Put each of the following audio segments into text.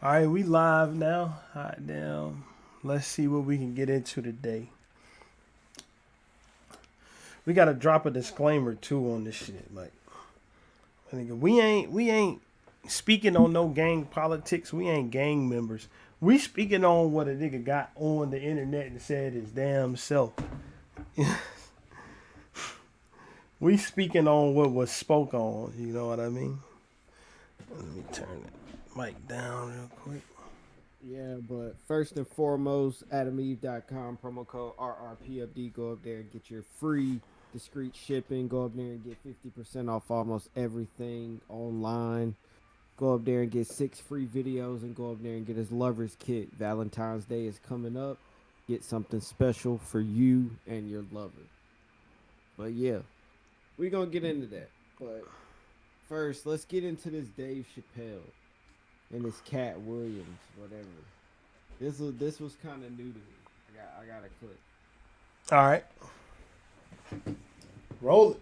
All right, we live now. Hot damn. Let's see what we can get into today. We gotta drop a disclaimer too on this shit. Like, we ain't speaking on no gang politics. We ain't gang members. We speaking on what a nigga got on the internet and said his damn self. We speaking on what was spoke on. You know what I mean? Let me turn the mic down real quick. Yeah, but first and foremost, adameve.com, promo code RRPFD. Go up there and get your free discreet shipping. Go up there and get 50% off almost everything online. Go up there and get 6 free videos and go up there and get his lover's kit. Valentine's Day is coming up. Get something special for you and your lover. But yeah, we're going to get into that. But first, let's get into this Dave Chappelle and this Katt Williams, whatever. This was kind of new to me. I got a clip. All right. Roll it.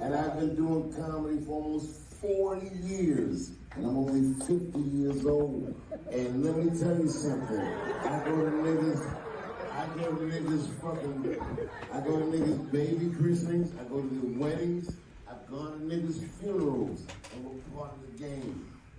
And I've been doing comedy for almost 40 years. And I'm only 50 years old. And let me tell you something. I go to niggas baby christenings. I go to their weddings. I've gone to niggas funerals. And what part of the game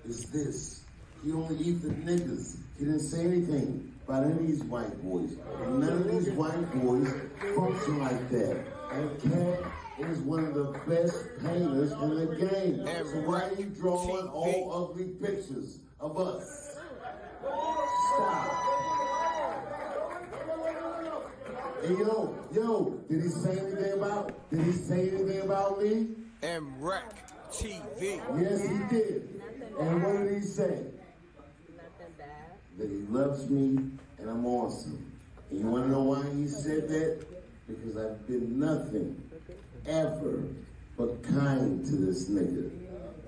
is this? He only eat the niggas. He didn't say anything about any of these white boys. And none of these white boys function like that. And Katt is one of the best painters in the game. So why are you drawing all ugly pictures of us? Stop. Hey, yo, did he say anything about me? MREC TV. Yes, he did. And what did he say? That he loves me and I'm awesome. And you want to know why he said that? Because I've been nothing ever but kind to this nigga.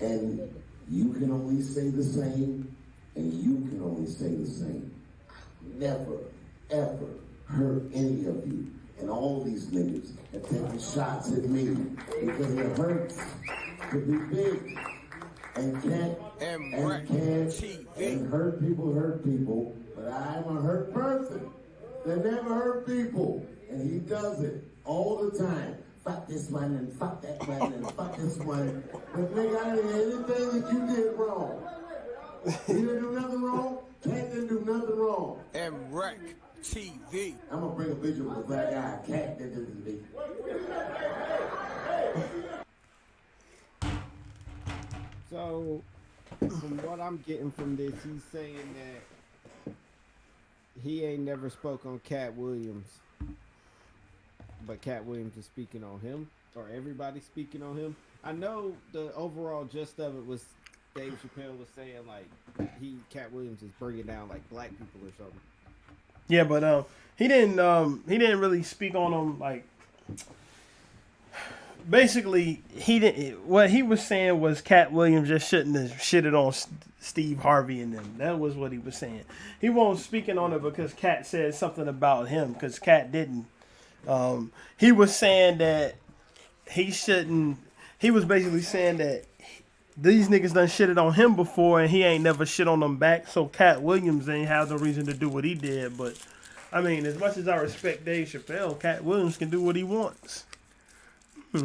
And you can only say the same, and you can only say the same. Never, ever hurt any of you. And all these niggas have taken shots at me because it hurts to be big. And can't and hurt people, but I'm a hurt person that never hurt people. And he does it all the time. Fuck this one and fuck that one and fuck this one. But nigga, I didn't do anything that you did wrong. You didn't do nothing wrong. Katt didn't do nothing wrong. MREC TV. I'm gonna bring a picture of a black guy. Katt did this to me. So, from what I'm getting from this, he's saying that he ain't never spoke on Katt Williams, but Katt Williams is speaking on him, or everybody speaking on him. I know the overall gist of it was Dave Chappelle was saying like Katt Williams is bringing down like black people or something. Yeah, but he didn't really speak on them like. Basically, he didn't. What he was saying was Katt Williams just shouldn't have shitted on Steve Harvey and them. That was what he was saying. He wasn't speaking on it because Katt said something about him, because Katt didn't. He was saying that he shouldn't. He was basically saying that these niggas done shitted on him before, and he ain't never shit on them back. So Katt Williams ain't have no reason to do what he did. But I mean, as much as I respect Dave Chappelle, Katt Williams can do what he wants. I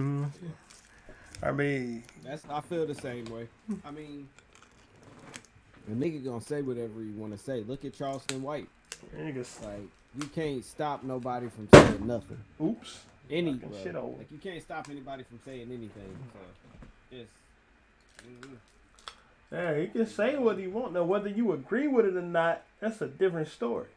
mean, I feel the same way. I mean, a nigga gonna say whatever you want to say. Look at Charleston White. niggas Like, you can't stop nobody from saying nothing. oops. Shit over. Like, you can't stop anybody from saying anything. So, just. Yeah, he can say what he want. Now, whether you agree with it or not, that's a different story.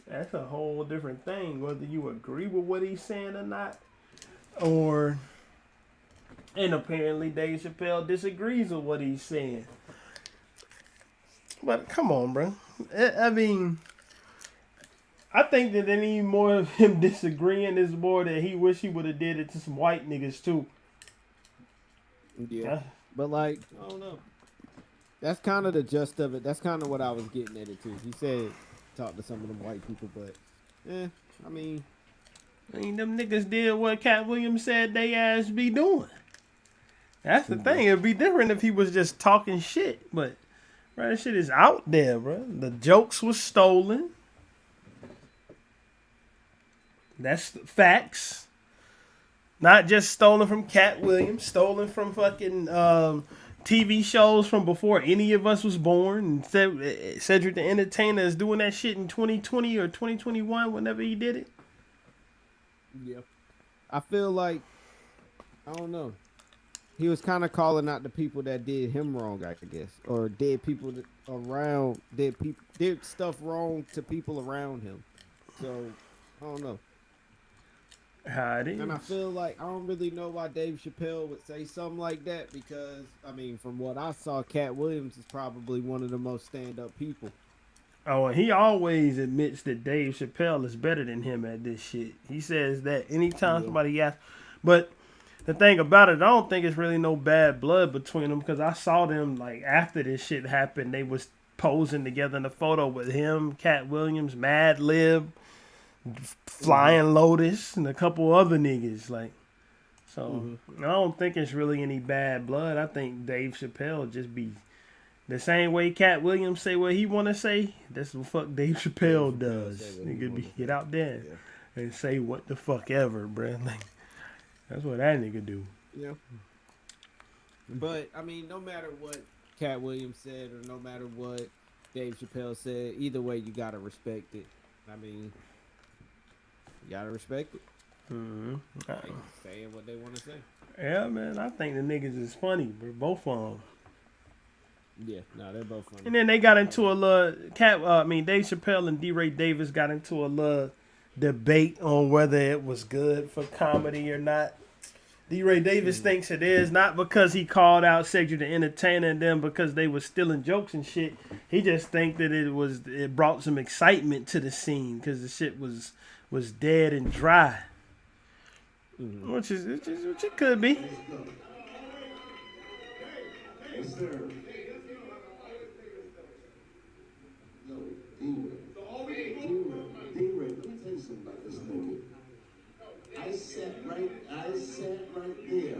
That's a whole different thing, whether you agree with what he's saying or not. And apparently Dave Chappelle disagrees with what he's saying. But come on, bro. I mean, I think that any more of him disagreeing is more that he wish he would have did it to some white niggas too. Yeah. But like, I don't know. That's kind of the gist of it. That's kind of what I was getting at it too. He said talk to some of them white people, but I mean them niggas did what Katt Williams said they ass be doing. That's the thing. It'd be different if he was just talking shit, but bro, that shit is out there, bro. The jokes was stolen. That's facts. Not just stolen from Katt Williams, stolen from fucking TV shows from before any of us was born. And Cedric the Entertainer is doing that shit in 2020 or 2021, whenever he did it. Yeah. I feel like, I don't know. He was kind of calling out the people that did him wrong, I guess, or did people around did stuff wrong to people around him. So I don't know. How it is. And I feel like I don't really know why Dave Chappelle would say something like that because I mean, from what I saw, Katt Williams is probably one of the most stand-up people. Oh, and he always admits that Dave Chappelle is better than him at this shit. He says that anytime somebody asks, but. The thing about it, I don't think it's really no bad blood between them because I saw them like after this shit happened. They was posing together in a photo with him, Katt Williams, Mad Lib, Flying Lotus, and a couple other niggas. Like, so I don't think it's really any bad blood. I think Dave Chappelle just be the same way Katt Williams say what he want to say. That's what fuck Dave Chappelle does. Nigga be get out there and say what the fuck ever, bruh. Like. That's what that nigga do. Yeah. But, I mean, no matter what Katt Williams said or no matter what Dave Chappelle said, either way, you got to respect it. I mean, you got to respect it. Mm-hmm. Saying what they want to say. Yeah, man. I think the niggas is funny, bro. Both of them. Yeah, no, they're both funny. And then they got into a little... Dave Chappelle and D-Ray Davis got into a little debate on whether it was good for comedy or not. D-Ray Davis thinks it is, not because he called out Cedric the Entertainer and them because they was stealing jokes and shit. He just think that it brought some excitement to the scene because the shit was dead and dry. Which it could be. Yes, sir. Yo, D-Ray, let me tell you something about this nigga. I sat right there.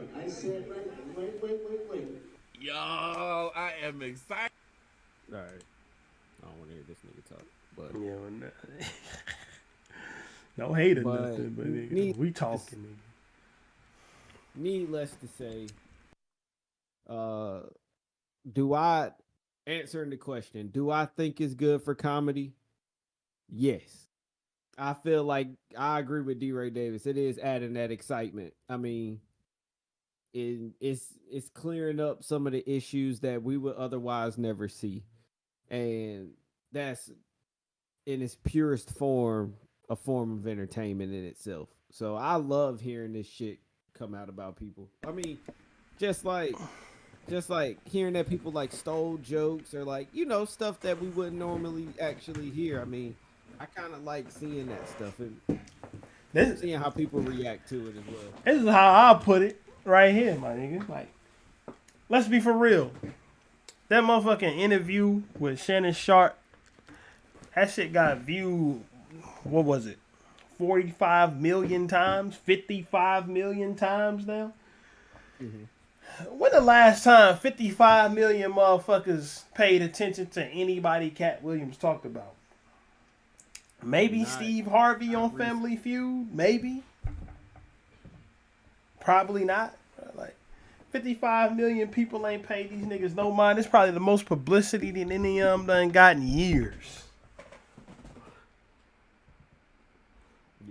Wait. Yo, I am excited. All right. I don't want to hear this nigga talk. But Yeah, well, no hate or nothing, but nigga, we talking, nigga. Needless to say, answering the question, do I think it's good for comedy? Yes. I feel like I agree with D-Ray Davis. It is adding that excitement. I mean, it's clearing up some of the issues that we would otherwise never see. And that's, in its purest form, a form of entertainment in itself. So I love hearing this shit come out about people. I mean, just like hearing that people like stole jokes or like, stuff that we wouldn't normally actually hear. I mean, I kind of like seeing that stuff and seeing how people react to it as well. This is how I put it right here, my nigga. Like, let's be for real. That motherfucking interview with Shannon Sharp, that shit got viewed, what was it, 45 million times? 55 million times now? When the last time 55 million motherfuckers paid attention to anybody Katt Williams talked about? Maybe Steve Harvey on Family Feud? Maybe. Probably not. Like, 55 million people ain't paid these niggas no mind. It's probably the most publicity that any of them done got in years.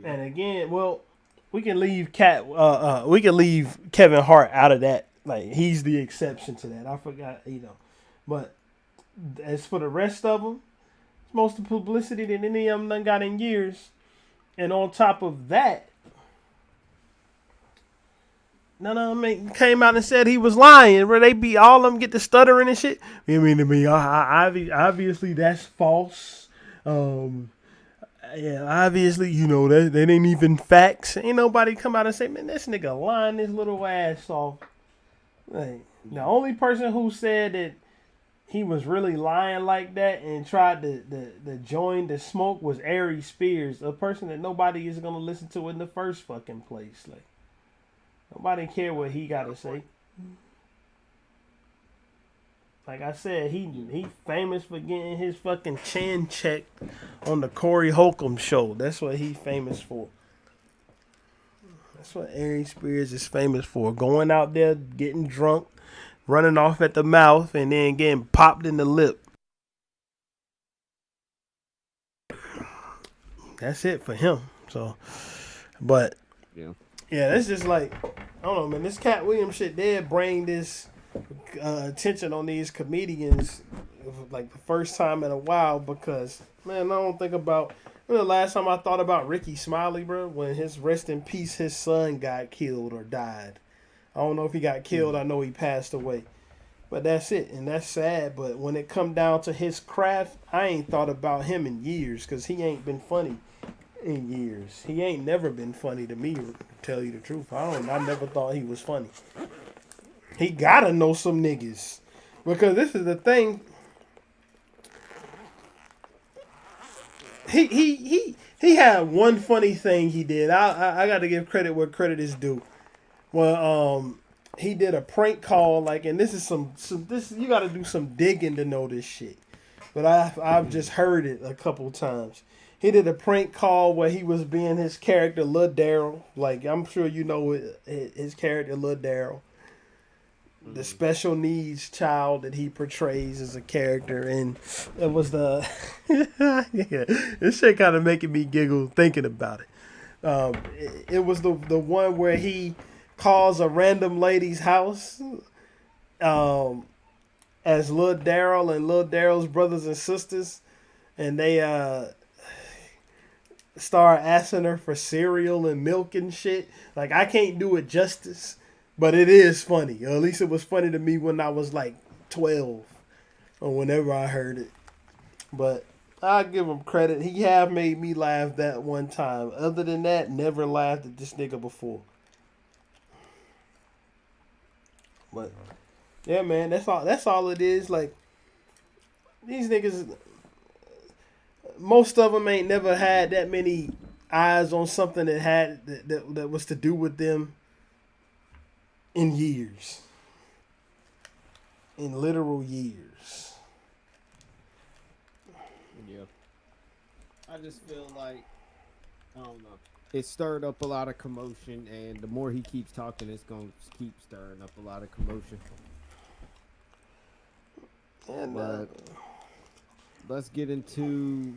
Yeah. And again, well, we can leave Kevin Hart out of that. Like, he's the exception to that. I forgot, But as for the rest of them, it's most publicity than any of them done got in years. And on top of that, none of them came out and said he was lying. Where they be all of them get the stuttering and shit. I mean, obviously that's false. Yeah, obviously, that ain't even facts. Ain't nobody come out and say, man, this nigga lying his little ass off. Like, the only person who said that he was really lying like that and tried to join the smoke was Ari Spears, a person that nobody is going to listen to in the first fucking place. Like, nobody care what he got to say. Like I said, he famous for getting his fucking chin checked on the Corey Holcomb show. That's what he famous for. That's what Aries Spears is famous for. Going out there, getting drunk, running off at the mouth, and then getting popped in the lip. That's it for him. So, but Yeah. yeah, that's just like, I don't know, man. This Katt Williams shit did bring this attention on these comedians like the first time in a while because, man, I don't think about. The last time I thought about Ricky Smiley, bro, when his rest in peace, his son got killed or died. I don't know if he got killed. I know he passed away. But that's it, and that's sad. But when it come down to his craft, I ain't thought about him in years because he ain't been funny in years. He ain't never been funny to me, to tell you the truth. I never thought he was funny. He gotta know some niggas. Because this is the thing. He had one funny thing he did. I got to give credit where credit is due. Well, he did a prank call, like, and this is this you got to do some digging to know this shit. But I've just heard it a couple times. He did a prank call where he was being his character Lil Daryl. Like, I'm sure you know his character Lil Daryl. The special needs child that he portrays as a character, and it was the yeah, this shit kind of making me giggle thinking about it. It was the one where he calls a random lady's house as Lil Daryl and Lil Daryl's brothers and sisters, and they start asking her for cereal and milk and shit. Like, I can't do it justice. But it is funny. Or at least it was funny to me when I was like 12 or whenever I heard it. But I give him credit. He have made me laugh that one time. Other than that, never laughed at this nigga before. But yeah, man, that's all it is. Like, these niggas, most of them ain't never had that many eyes on something that was to do with them. In years. In literal years. Yeah. I just feel like, I don't know. It stirred up a lot of commotion, and the more he keeps talking, it's going to keep stirring up a lot of commotion. And, but let's get into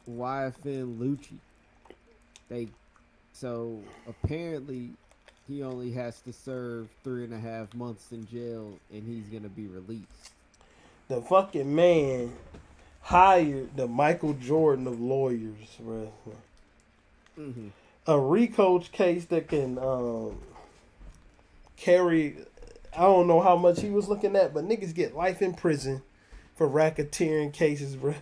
YFN Lucci. So apparently he only has to serve 3.5 months in jail, and he's gonna be released. The fucking man hired the Michael Jordan of lawyers, bro. Mm-hmm. A RICO case that can carry. I don't know how much he was looking at, but niggas get life in prison for racketeering cases, bro.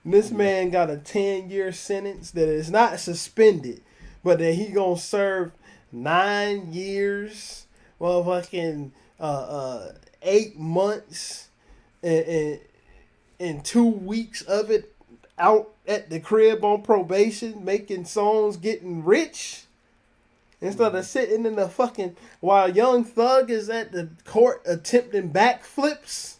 And this man got a 10-year sentence that is not suspended, but that he gonna serve 9 years, well, fucking 8 months, and 2 weeks of it out at the crib on probation, making songs, getting rich, instead of sitting in the fucking while Young Thug is at the court attempting backflips.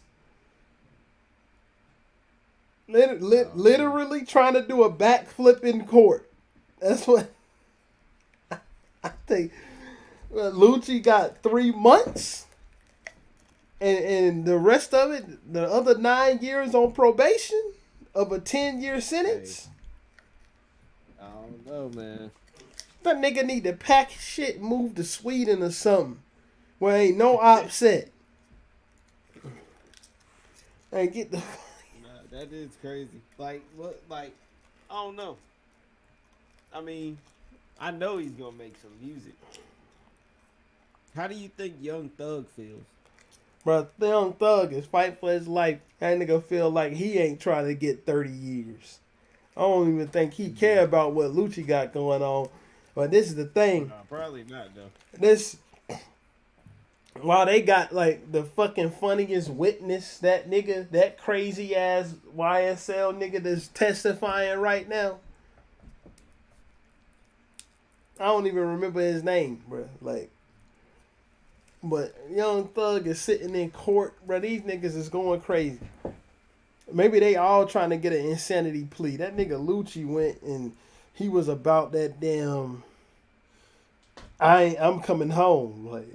Literally trying to do a backflip in court. That's what. I think Lucci got 3 months, and the rest of it, the other 9 years on probation of a 10-year sentence. Hey, I don't know, man. That nigga need to pack shit and move to Sweden or something, where ain't no upset. And get the. Nah, that is crazy. Like what? Like, I don't know. I mean, I know he's gonna make some music. How do you think Young Thug feels? Bro, Young Thug is fighting for his life. That nigga feel like he ain't trying to get 30 years. I don't even think he care about what Lucci got going on. But this is the thing. No, probably not, though. This, while they got like the fucking funniest witness, that nigga, that crazy ass YSL nigga that's testifying right now. I don't even remember his name, bro. Like, But Young Thug is sitting in court, bro. These niggas is going crazy. Maybe they all trying to get an insanity plea. That nigga Lucci went and he was about that damn. I'm coming home. Like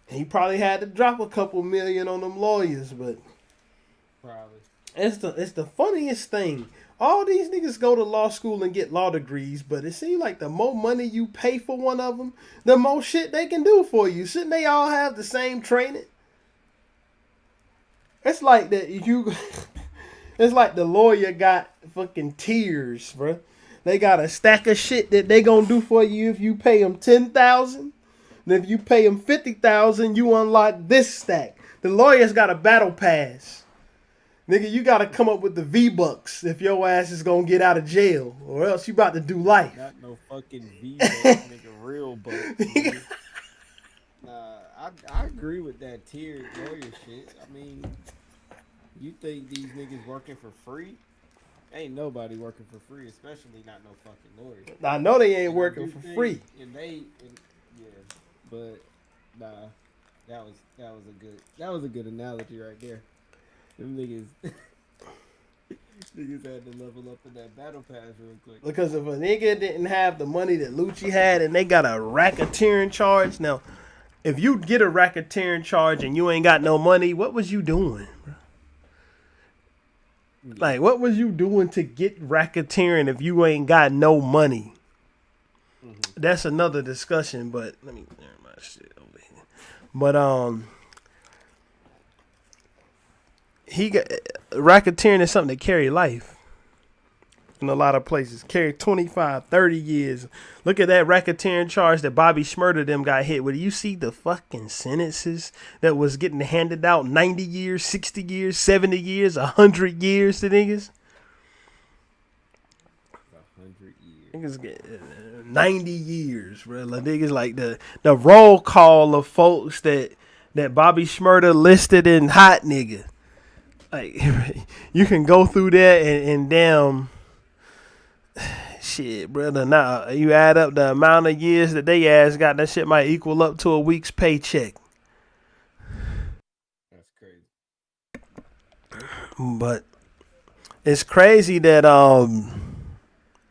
he probably had to drop a couple million on them lawyers, but Probably. it's the funniest thing. All these niggas go to law school and get law degrees, but it seems like the more money you pay for one of them, the more shit they can do for you. Shouldn't they all have the same training? It's like that you. It's like the lawyer got fucking tiers, bro. They got a stack of shit that they gonna do for you if you pay them 10,000. And if you pay them 50,000, you unlock this stack. The lawyers got a battle pass. Nigga, you gotta come up with the V-Bucks if your ass is gonna get out of jail, or else you about to do life. Not no fucking V-Bucks, nigga, real bucks. Nigga. Nah, I agree with that tiered lawyer shit. I mean, you think these niggas working for free? Ain't nobody working for free, especially not no fucking lawyers. I know they ain't And I working do for think- free. Yeah, but nah, that was a good analogy right there. Them niggas, niggas had to level up in that battle pass real quick. Because if a nigga didn't have the money that Lucci had and they got a racketeering charge, now, if you get a racketeering charge and you ain't got no money, what was you doing, bro? Like, what was you doing to get racketeering if you ain't got no money? That's another discussion, but let me clear my shit over here. But he got racketeering is something that carry life in a lot of places. Carry 25, 30 years. Look at that racketeering charge that Bobby Shmurda them got hit with. You see the fucking sentences that was getting handed out 90 years, 60 years, 70 years, 100 years to niggas? 100 years. Niggas get 90 years, bro. Like, niggas like the roll call of folks that Bobby Shmurda listed in hot nigga. Like, you can go through that and damn shit, brother. Now you add up the amount of years that they ass got, that shit might equal up to a week's paycheck. That's crazy. But it's crazy that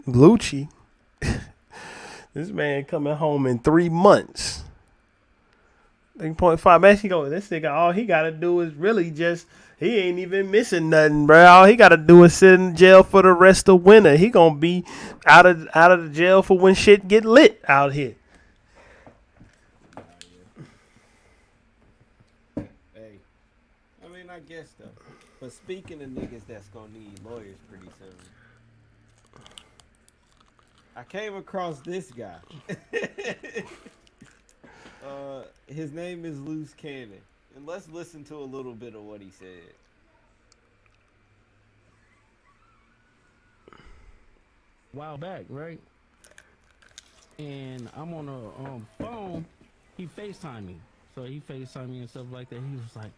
Lucci, this man coming home in 3 months. 3.5. Man, this nigga, all he gotta do is really just, he ain't even missing nothing, bro. All he gotta do is sit in jail for the rest of winter. He gonna be out of the jail for when shit get lit out here. Hey, I mean, I guess though. But speaking of niggas that's gonna need lawyers pretty soon, I came across this guy. His name is Luce Cannon, and let's listen to a little bit of what he said. While back, right? And I'm on a phone. He FaceTimed me. So he FaceTimed me and stuff like that. He was like,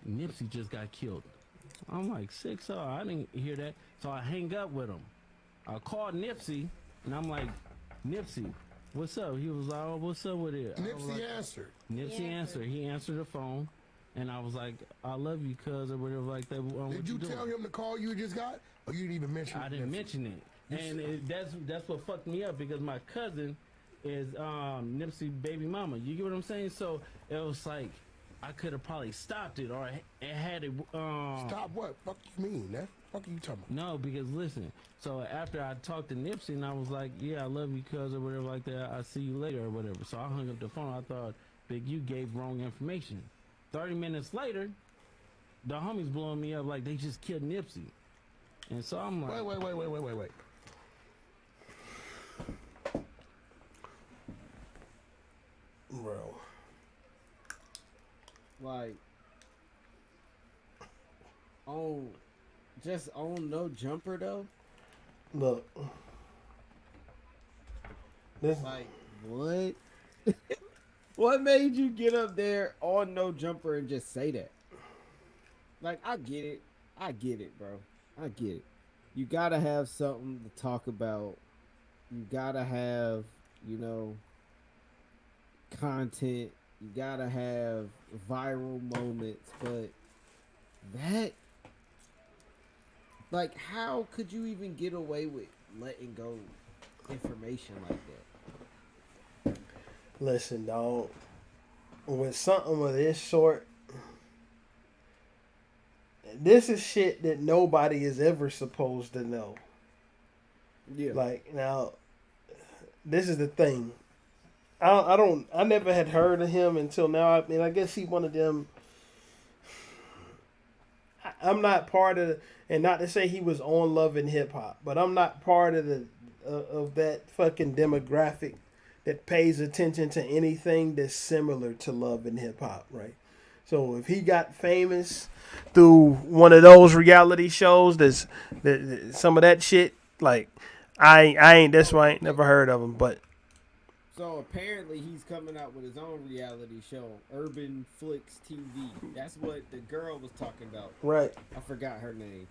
Nipsey just got killed. I'm like, 6-0. I didn't hear that. So I hang up with him. I called Nipsey, and I'm like, Nipsey, what's up? He was like, oh, what's up with it? Nipsey answered. Nipsey answered. He answered the phone. And I was like, I love you, cuz, or whatever like that. Did you tell him the call you just got? Or you didn't even mention it? I didn't mention it. And that's what fucked me up, because my cousin is Nipsey baby mama. You get what I'm saying? So it was like I could have probably stopped it, or it had it. Stop what? Fuck you mean? That fuck are you talking about? No, because listen. So after I talked to Nipsey, and I was like, yeah, I love you, cuz, or whatever like that. I'll see you later, or whatever. So I hung up the phone. I thought Big U gave wrong information. 30 minutes later, the homies blowing me up like they just killed Nipsey. And so I'm like, Wait. Bro. Like, on No Jumper though. Look. This, Like, what? What made you get up there on No Jumper and just say that? Like, I get it, bro. I get it. You gotta have something to talk about. You gotta have, content You gotta have viral moments, but that, like, how could you even get away with letting go information like that? Listen, dog. With something of this sort, this is shit that nobody is ever supposed to know. Yeah. Like, now, this is the thing. I never had heard of him until now. I mean, I guess he one of them. I'm not part of, and not to say he was on Love and Hip Hop, but I'm not part of that fucking demographic that pays attention to anything that's similar to Love and Hip Hop, right? So if he got famous through one of those reality shows, that some of that shit, like I ain't that's why I ain't never heard of him, but. So apparently he's coming out with his own reality show, Urban Flicks TV. That's what the girl was talking about. Right. I forgot her name.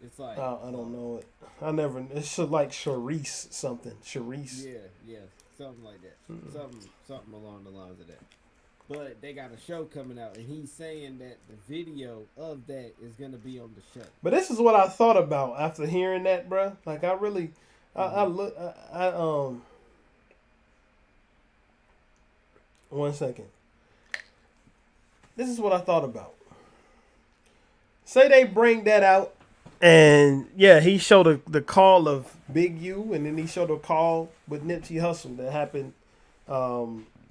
It's like I don't know it. I never. It's like Charisse something. Charisse. Yeah, something like that. Something along the lines of that. But they got a show coming out, and he's saying that the video of that is gonna be on the show. But this is what I thought about after hearing that, bro. Like I really, One second. This is what I thought about. Say they bring that out, and yeah, he showed the call of Big U, and then he showed a call with Nipsey Hussle that happened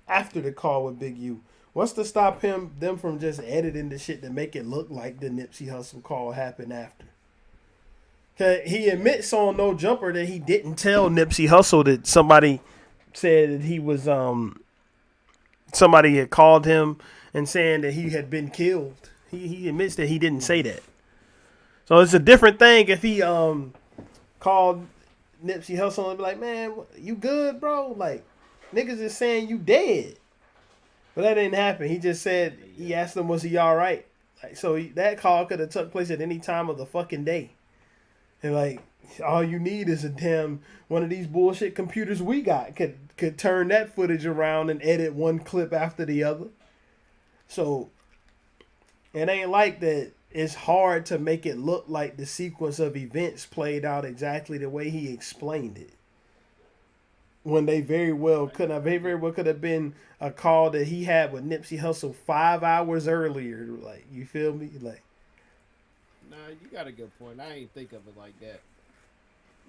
after the call with Big U. What's to stop them from just editing the shit to make it look like the Nipsey Hussle call happened after? Cause he admits on No Jumper that he didn't tell Nipsey Hussle that somebody said that he was somebody had called him and saying that he had been killed. He admits that he didn't say that. So it's a different thing if he called Nipsey Hussle and be like, man, you good, bro? Like, niggas is saying you dead. But that didn't happen. He just said, he asked him, was he all right? Like, so that call could have took place at any time of the fucking day. And like, all you need is a damn one of these bullshit computers we got could turn that footage around and edit one clip after the other. So it ain't like that. It's hard to make it look like the sequence of events played out exactly the way he explained it. When they very well could have been a call that he had with Nipsey Hussle 5 hours earlier. Like, you feel me? Like, nah, you got a good point. I ain't think of it like that.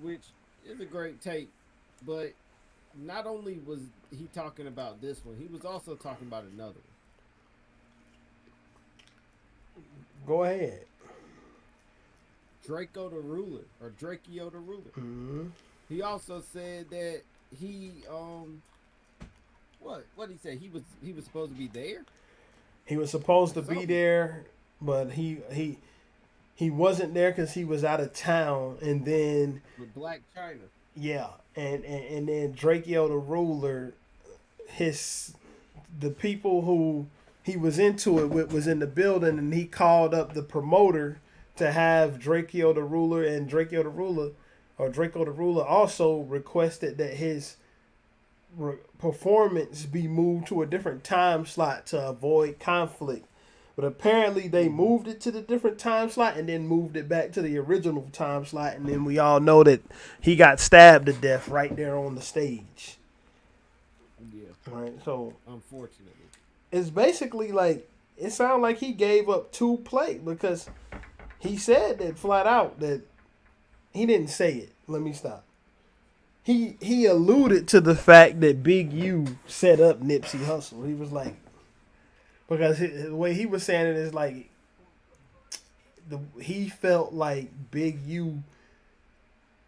Which is a great take, but not only was he talking about this one, he was also talking about another one. Go ahead. Draco the Ruler, or Drakeo the Ruler. Mm-hmm. He also said that he what did he say? He was supposed to be there? He was supposed to be there, but he wasn't there because he was out of town, and then With Black China. Yeah, and then Drakeo the Ruler, the people who he was into it with was in the building, and he called up the promoter to have Drakeo the Ruler, and Drakeo the Ruler also requested that his performance be moved to a different time slot to avoid conflict. But apparently they moved it to the different time slot and then moved it back to the original time slot. And then we all know that he got stabbed to death right there on the stage. Yeah. Right. So unfortunately, it's basically like, it sounded like he gave up 2 plays because he said that flat out that he didn't say it. Let me stop. He alluded to the fact that Big U set up Nipsey Hussle. He was like, because the way he was saying it is like, he felt like Big U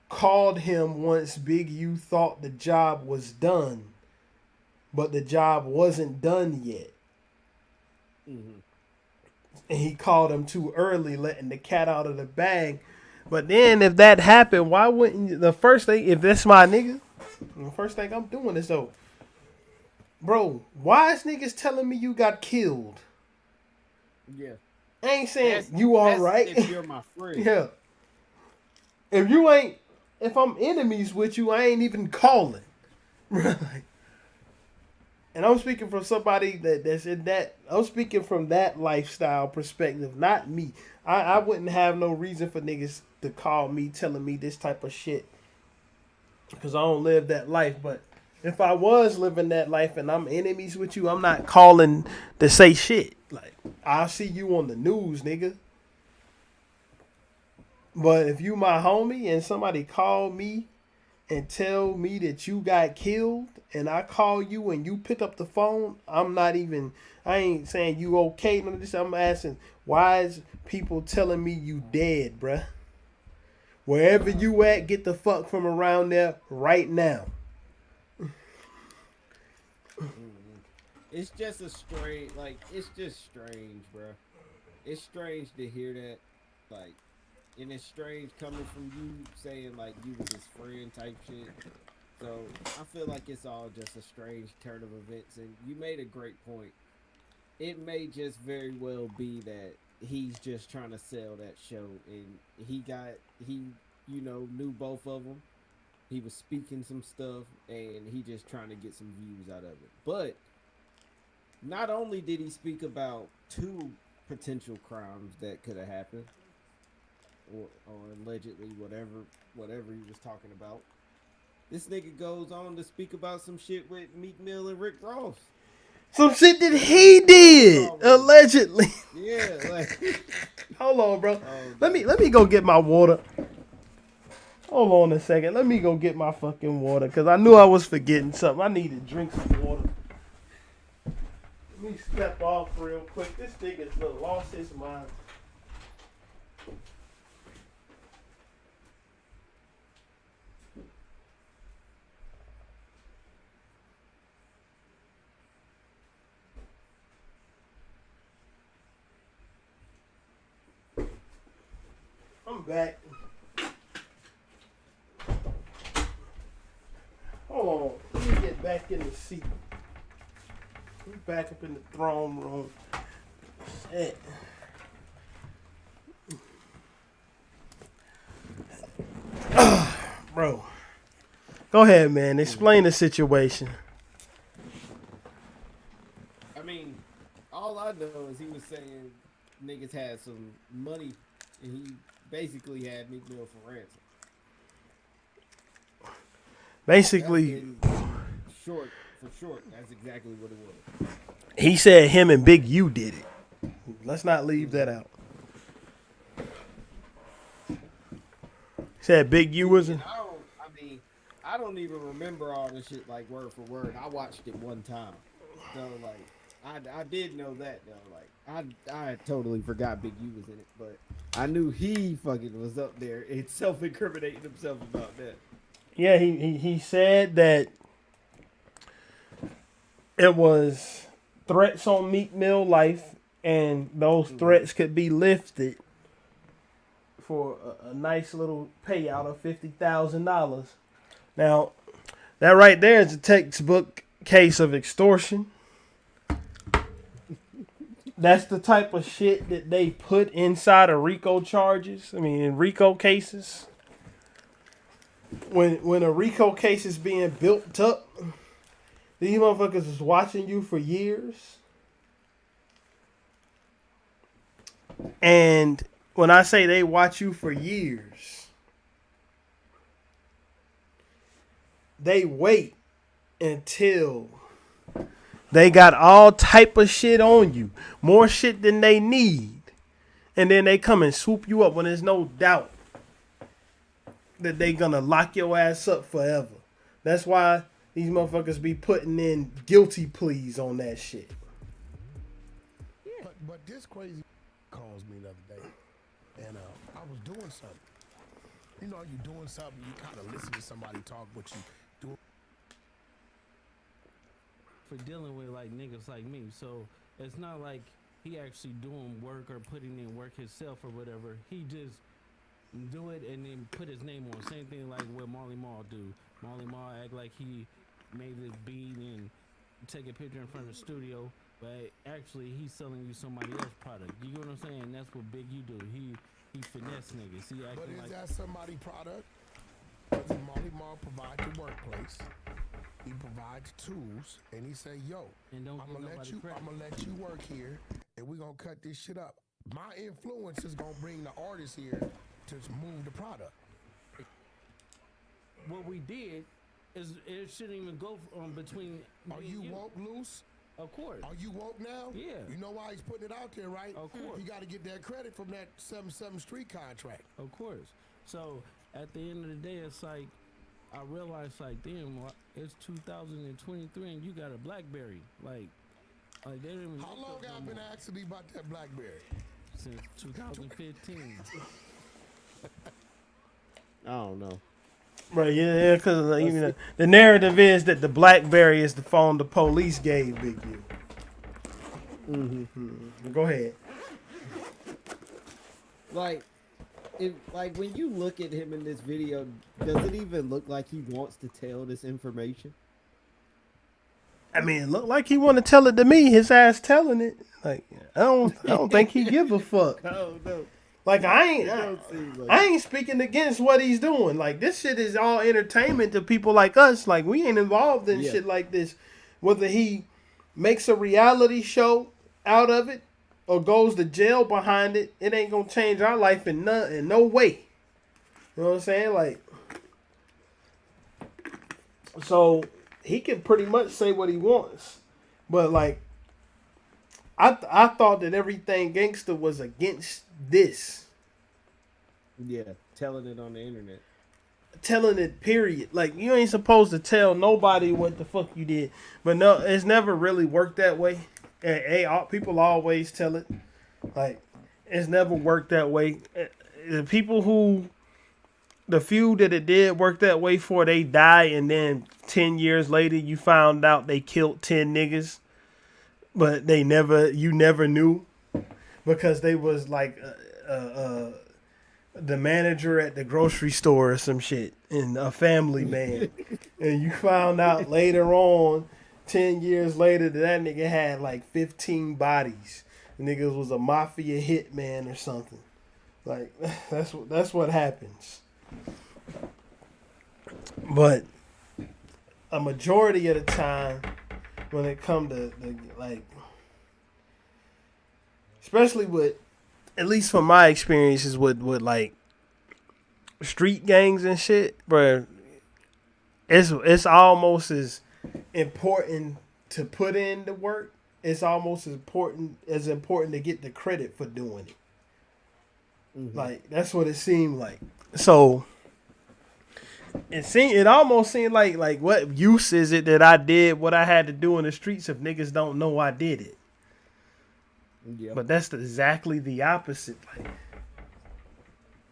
called him once Big U thought the job was done, but the job wasn't done yet. Mm-hmm. And he called him too early, letting the cat out of the bag. But then if that happened, why wouldn't you, the first thing, if that's my nigga, the first thing I'm doing is, though, bro, why is niggas telling me you got killed? Yeah. I ain't saying you all right. If you're my friend. Yeah. If I'm enemies with you, I ain't even calling. And And I'm speaking from somebody that's in that. I'm speaking from that lifestyle perspective, not me. I wouldn't have no reason for niggas to call me telling me this type of shit because I don't live that life. But if I was living that life and I'm enemies with you, I'm not calling to say shit. Like, I'll see you on the news, nigga. But if you my homie and somebody call me and tell me that you got killed and I call you and you pick up the phone, I ain't saying you okay. None of this. I'm asking, why is people telling me you dead, bruh? Wherever you at, get the fuck from around there right now. It's just a strange, it's just strange, bruh. It's strange to hear that, like, and it's strange coming from you saying, like, you was his friend type shit. So, I feel like it's all just a strange turn of events, and you made a great point. It may just very well be that he's just trying to sell that show, and he knew both of them. He was speaking some stuff, and he just trying to get some views out of it. But, not only did he speak about 2 potential crimes that could have happened, or allegedly whatever he was talking about. This nigga goes on to speak about some shit with Meek Mill and Rick Ross. Some shit that he did, allegedly. Yeah, like hold on, bro. Let me go get my water. Hold on a second. Let me go get my fucking water because I knew I was forgetting something. I need to drink some water. Let me step off real quick. This nigga's lost his mind. I'm back. Hold on. Let me get back in the seat. We back up in the throne room. Shit. Bro. Go ahead, man. Explain the situation. I mean, all I know is he was saying niggas had some money, and he basically had Meek Mill for ransom. Basically, short, that's exactly what it was. He said him and Big U did it. Let's not leave that out. He said Big U was in. I don't even remember all this shit like word for word. I watched it one time, so like I did know that though. Like I totally forgot Big U was in it, but I knew he fucking was up there and self-incriminating himself about that. Yeah, he said that it was threats on Meek Mill life, and those threats could be lifted for a nice little payout of $50,000. Now, that right there is a textbook case of extortion. That's the type of shit that they put inside of RICO charges. I mean, in RICO cases. When a RICO case is being built up, these motherfuckers is watching you for years. And when I say they watch you for years, they wait until they got all type of shit on you. More shit than they need. And then they come and swoop you up when there's no doubt that they gonna lock your ass up forever. That's why these motherfuckers be putting in guilty pleas on that shit. Yeah. But this crazy calls me the other day, and I was doing something. You know, you're doing something, you kind of listen to somebody talk, what you do. For dealing with like niggas like me, so it's not like he actually doing work or putting in work himself or whatever. He just do it and then put his name on. Same thing like what Marley Marl do. Marley Marl act like he made this beat and take a picture in front of the studio, but actually he's selling you somebody else's product. You get what I'm saying? That's what Big U do. He finesse niggas. He acting But is like that somebody's product? Does Marley Marl provide the workplace? He provides tools, and he say, "Yo, And don't I'm give gonna let nobody you. credit. I'm gonna let you work here, and we're gonna cut this shit up. My influence is gonna bring the artists here to move the product." What we did is it shouldn't even go between. Are me you and woke, Luce? Of course. Are you woke now? Yeah. You know why he's putting it out there, right? Of course. You got to get that credit from that 7-7 Street contract. Of course. So at the end of the day, it's like I realized, like, damn, it's 2023 and you got a BlackBerry. Like they didn't even. How make long those no I've been more. asking me about that BlackBerry? Since 2015. I don't know. Right, yeah, because even the narrative is that the BlackBerry is the phone the police gave Big U. Mm-hmm. Go ahead. Like, when you look at him in this video, does it even look like he wants to tell this information? I mean, it looked like he want to tell it to me. His ass telling it. Like, I don't think he give a fuck. No. Like, I don't seem like ain't speaking against what he's doing. Like, this shit is all entertainment to people like us. Like, we ain't involved in shit like this. Whether he makes a reality show out of it or goes to jail behind it, it ain't gonna change our life in no way. You know what I'm saying? Like, so he can pretty much say what he wants, but like, I thought that everything gangster was against this. Yeah, telling it on the internet. Telling it, period. Like, you ain't supposed to tell nobody what the fuck you did. But no, it's never really worked that way. People always tell it. Like, it's never worked that way. The few that it did work that way for, they die, and then 10 years later you found out they killed 10 niggas. But you never knew. Because they was like the manager at the grocery store or some shit, and a family man. And you found out later on, 10 years later, that nigga had like 15 bodies. The nigga was a mafia hitman or something. Like, that's what happens. But a majority of the time, when it come to like, especially with, at least from my experiences with like street gangs and shit, bro, it's almost as important to put in the work. It's almost as important to get the credit for doing it. Mm-hmm. Like, that's what it seemed like. So it almost seemed like what use is it that I did what I had to do in the streets if niggas don't know I did it? Yep. But that's exactly the opposite. Like,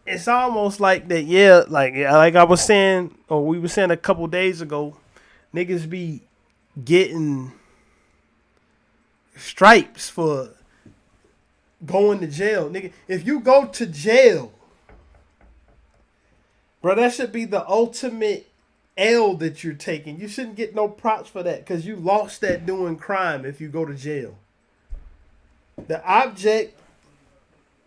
it's almost like that, yeah, like I was saying, or we were saying a couple days ago, niggas be getting stripes for going to jail. Nigga, if you go to jail, bro, that should be the ultimate L that you're taking. You shouldn't get no props for that, because you lost that doing crime if you go to jail. The object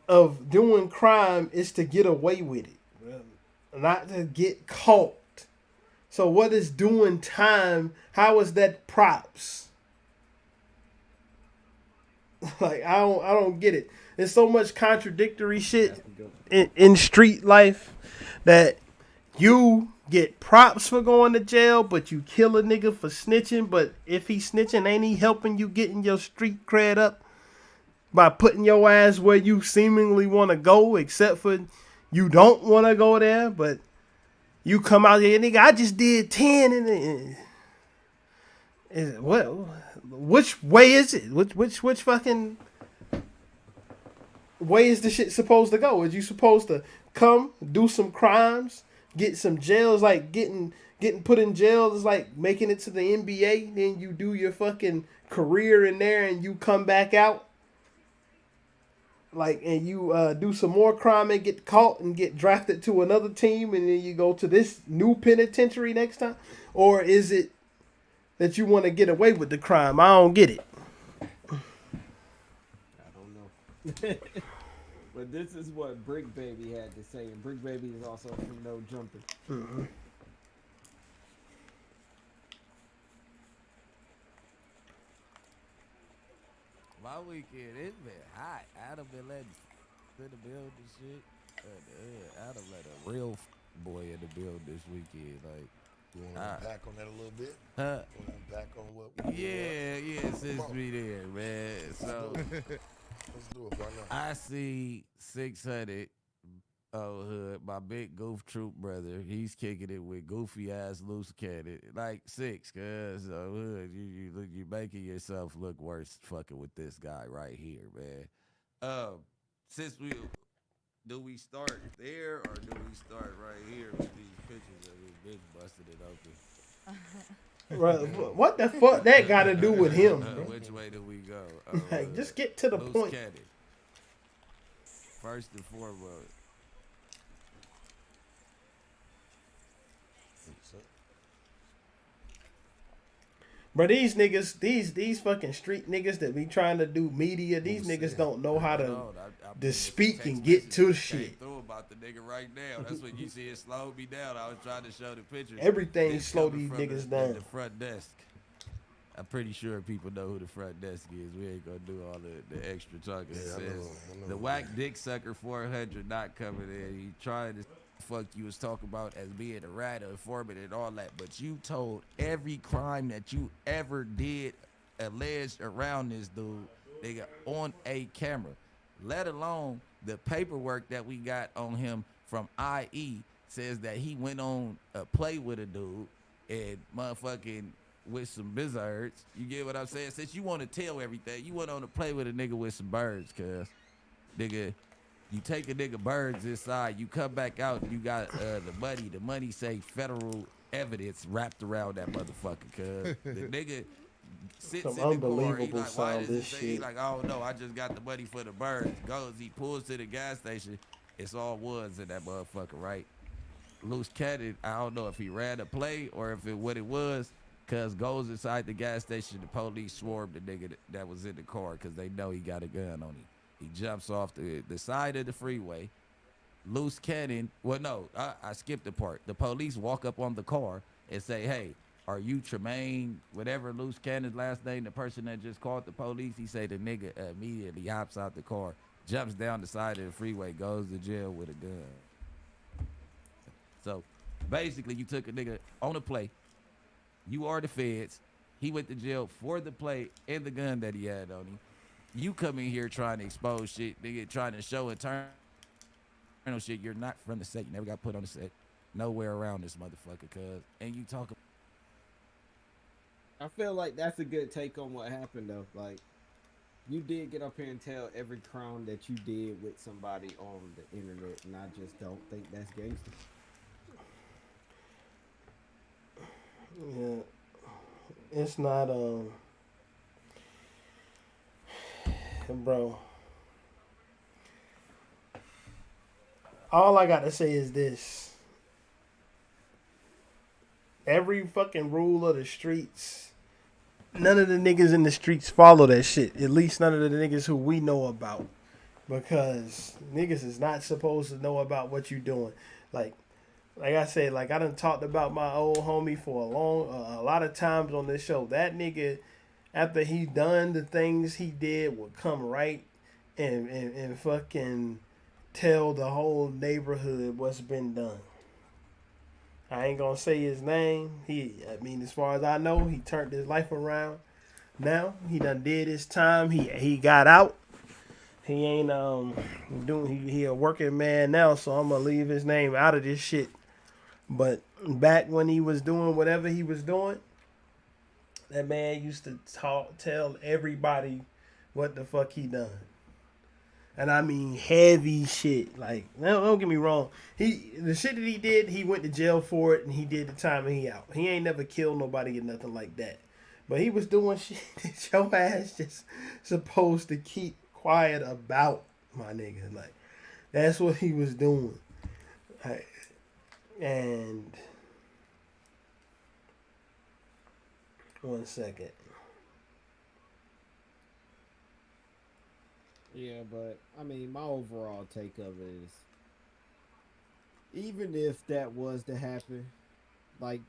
of doing crime is to get away with it, not to get caught. So what is doing time? How is that props? Like, I don't get it. There's so much contradictory shit in street life that you get props for going to jail, but you kill a nigga for snitching. But if he snitching, ain't he helping you getting your street cred up by putting your ass where you seemingly want to go, except for you don't want to go there, but you come out here, nigga, I just did 10 and which way is it? Which fucking way is the shit supposed to go? Is you supposed to come, do some crimes, get some jails, like getting put in jail is like making it to the NBA, then you do your fucking career in there and you come back out? Like, and you do some more crime and get caught and get drafted to another team and then you go to this new penitentiary next time? Or is it that you want to get away with the crime? I don't get it. I don't know. But this is what Brick Baby had to say, and Brick Baby is also from No Jumping. Mm-hmm. My weekend, it's been hot. Adam been letting in the build and shit. Adam let a real boy in the build this weekend. Like, You want to unpack on that a little bit? huh? You want to unpack on what? Yeah, since we there, man. So Let's do it. Why not? I see 600 hood, my big goof troop brother. He's kicking it with goofy ass Luce Cannon, like 6. Cause hood, you making yourself look worse fucking with this guy right here, man. Since do we start there or do we start right here with these pictures of his bitch busting it open? Bro, what the fuck that got to do with him? Bro? Which way do we go? Like, just get to the Luce point. Cannon. First and foremost. But these niggas, these fucking street niggas that be trying to do media, these niggas don't know how to speak and get to shit. Through about the nigga right now. That's what you see it slowed me down. I was trying to show the pictures. Everything It's slow coming these from niggas down. The front desk. I'm pretty sure people know who the front desk is. We ain't gonna do all the extra talking. Yeah, It I says know the whack dick sucker 400 not coming in. He trying to fuck you was talking about as being a rat, informant, and all that. But you told every crime that you ever did alleged around this dude, nigga, on a camera. Let alone the paperwork that we got on him from IE says that he went on a play with a dude and motherfucking with some bizards. You get what I'm saying? Since you want to tell everything, you went on a play with a nigga with some birds, cuz. Nigga, you take a nigga birds inside, you come back out, you got the money. The money say federal evidence wrapped around that motherfucker, cuz. The nigga sits Some in the car, he unbelievable like, why sound does it this say? He shit. like, oh no, I just got the money for the birds. Goes, he pulls to the gas station. It's all woods in that motherfucker, right? Luce Cannon, I don't know if he ran a play or if what it was, cuz goes inside the gas station, the police swarmed the nigga that was in the car because they know he got a gun on him. He jumps off the side of the freeway. Luce Cannon, well, no, I skipped the part. The police walk up on the car and say, hey, are you Tremaine, whatever Luce Cannon's last name, the person that just called the police? He say the nigga immediately hops out the car, jumps down the side of the freeway, goes to jail with a gun. So basically, you took a nigga on a play. You are the feds. He went to jail for the play and the gun that he had on him. You come in here trying to expose shit, nigga, trying to show internal shit. You're not from the set. You never got put on the set. Nowhere around this motherfucker, cuz. And you talk. I feel like that's a good take on what happened though. Like, you did get up here and tell every crime that you did with somebody on the internet, and I just don't think that's gangster. Yeah, it's not bro. All I gotta say is this: every fucking rule of the streets, none of the niggas in the streets follow that shit. At least none of the niggas who we know about, because niggas is not supposed to know about what you doing. Like I said, like I done talked about my old homie for a lot of times on this show. That nigga, after he done the things he did, would come right and fucking tell the whole neighborhood what's been done. I ain't gonna say his name. As far as I know, he turned his life around. Now he done did his time. He got out. He ain't he a working man now, so I'm gonna leave his name out of this shit. But back when he was doing whatever he was doing, that man used to tell everybody what the fuck he done. And I mean heavy shit. Like, don't get me wrong. The shit that he did, he went to jail for it and he did the time and he out. He ain't never killed nobody or nothing like that. But he was doing shit that your ass just supposed to keep quiet about, my nigga. Like, that's what he was doing. And one second. Yeah, but I mean, my overall take of it is, even if that was to happen, like,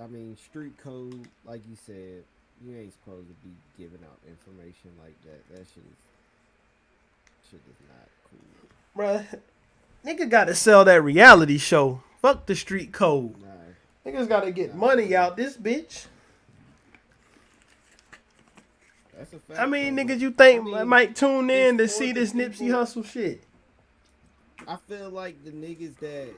I mean, street code, like you said, You ain't supposed to be giving out information like that. That shit is not cool. Bruh, nigga got to sell that reality show. Fuck the street code. Nah, Niggas got to get money out this bitch. that's a fact. I mean, though. niggas, you think I mean, might tune in to it's for see the this Nipsey people. Hustle shit. I feel like the niggas that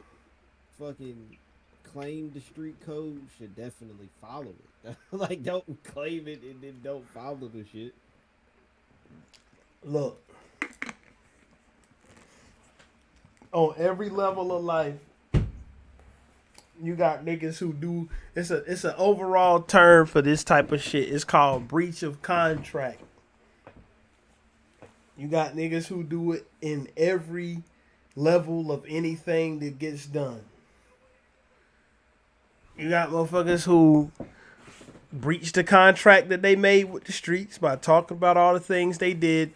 fucking claim the street code should definitely follow it. Like, don't claim it and then don't follow the shit. Look, on every level of life, you got niggas who do. It's an overall term for this type of shit. It's called breach of contract. You got niggas who do it in every level of anything that gets done. You got motherfuckers who breached the contract that they made with the streets by talking about all the things they did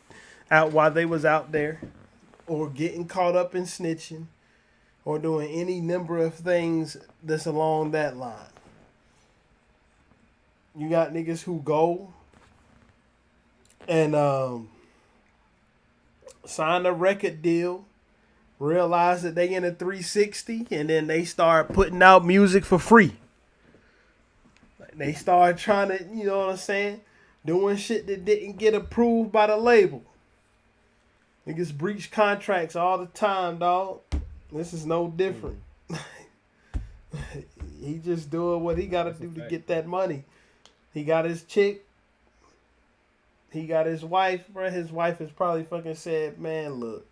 out while they was out there, or getting caught up in snitching, or doing any number of things that's along that line. You got niggas who go and sign a record deal, realize that they in a 360, and then they start putting out music for free. Like, they start trying to, you know what I'm saying, doing shit that didn't get approved by the label. Niggas breach contracts all the time, dog. This is no different. He just doing what he got to do to get that money. He got his chick. He got his wife, bro. His wife has probably fucking said, man, look,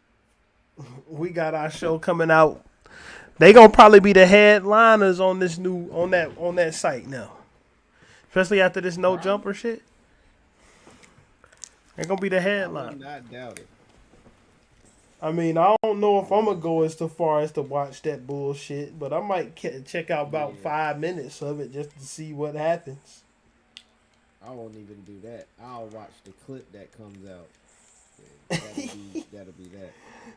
we got our show coming out. They gonna probably be the headliners on this new on that site now. Especially after this no jumper shit. They're gonna be the I headline. would not doubt it. I mean, I don't know if I'm gonna go as far as to watch that bullshit, but I might check out about 5 minutes of it just to see what happens. I won't even do that. I'll watch the clip that comes out. That'll be that.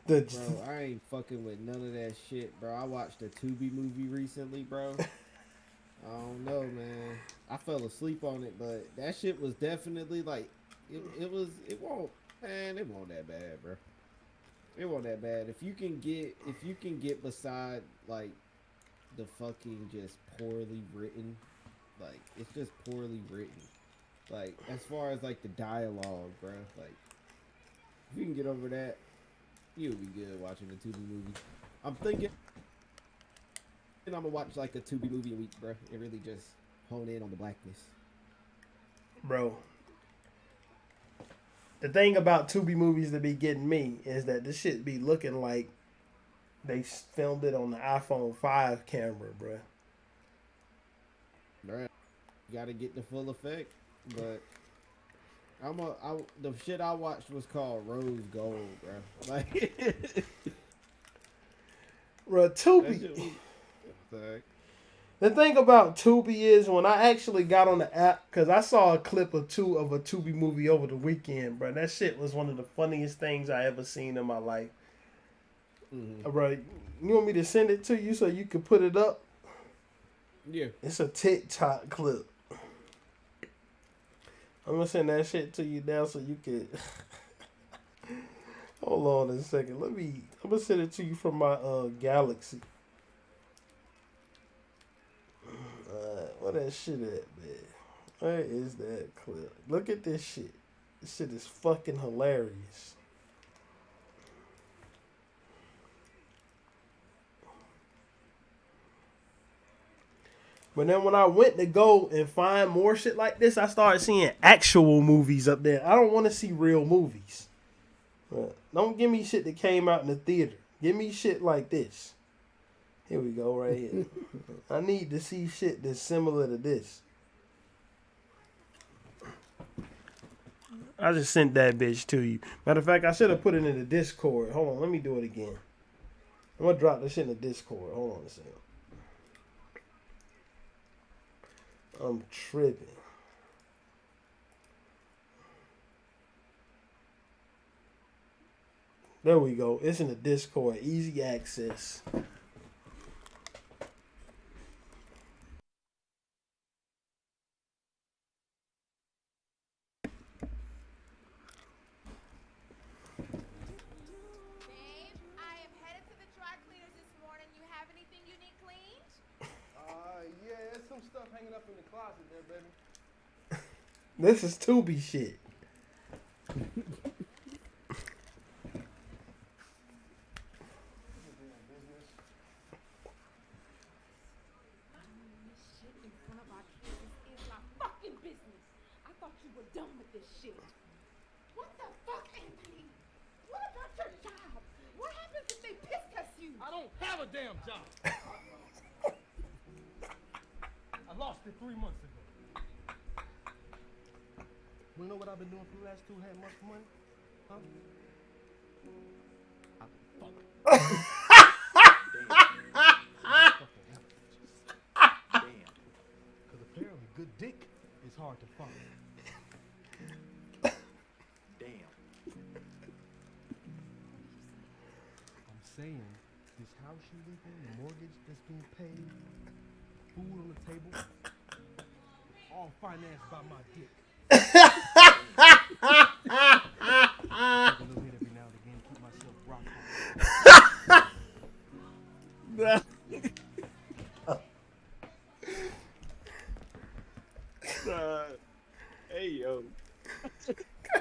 Bro, I ain't fucking with none of that shit, bro. I watched a Tubi movie recently, bro. I don't know, man. I fell asleep on it, but that shit was definitely like, it won't that bad, bro. It wasn't that bad. If you can get beside like the fucking just poorly written, like it's just poorly written. Like as far as like the dialogue, bro. Like if you can get over that, you'll be good watching a Tubi movie. I'm thinking I'm gonna watch like a Tubi movie a week, bro. And really just hone in on the blackness, Bro. The thing about Tubi movies that be getting me is that this shit be looking like they filmed it on the iPhone 5 camera, bruh. Right? You gotta get the full effect, but the shit I watched was called Rose Gold, bro. Like, Bro, Tubi. The thing about Tubi is when I actually got on the app, because I saw a clip or two of a Tubi movie over the weekend, bro. That shit was one of the funniest things I ever seen in my life. Mm-hmm. Bro, you want me to send it to you so you can put it up? Yeah. It's a TikTok clip. I'm going to send that shit to you now so you can... Hold on a second. I'm going to send it to you from my Galaxy. Where that shit at, man? Where is that clip? Look at this shit. This shit is fucking hilarious. But then when I went to go and find more shit like this, I started seeing actual movies up there. I don't want to see real movies. Don't give me shit that came out in the theater. Give me shit like this. Here we go, right here. I need to see shit that's similar to this. I just sent that bitch to you. Matter of fact, I should have put it in the Discord. Hold on, let me do it again. I'm going to drop this shit in the Discord. Hold on a second. I'm tripping. There we go. It's in the Discord. Easy access. This is Tubi shit. Done with this shit. What the fuck, Anthony? What about your job? What happens if they piss test you? I don't have a damn job. I lost it 3 months ago. You know what I've been doing for the last 2.5 months for money? Huh? I've been fucking. Damn. Because apparently good dick is hard to find. Saying this house you live in, the mortgage that's being paid, food on the table, all financed by my dick. A little bit every now and again, keep myself rocking. Hey yo.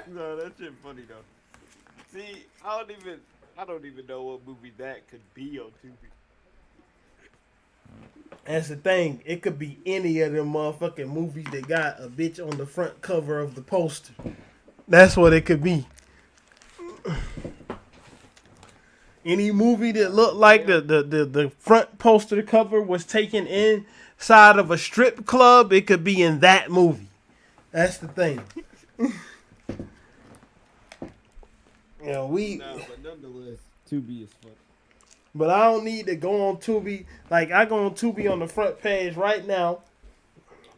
No, that shit funny though. See, I don't even know what movie that could be on Tubi. That's the thing. It could be any of them motherfucking movies that got a bitch on the front cover of the poster. That's what it could be. Any movie that looked like the front poster cover was taken inside of a strip club, it could be in that movie. That's the thing. You know, but nonetheless, Tubi is fun. But I don't need to go on Tubi. Like, I go on Tubi on the front page right now.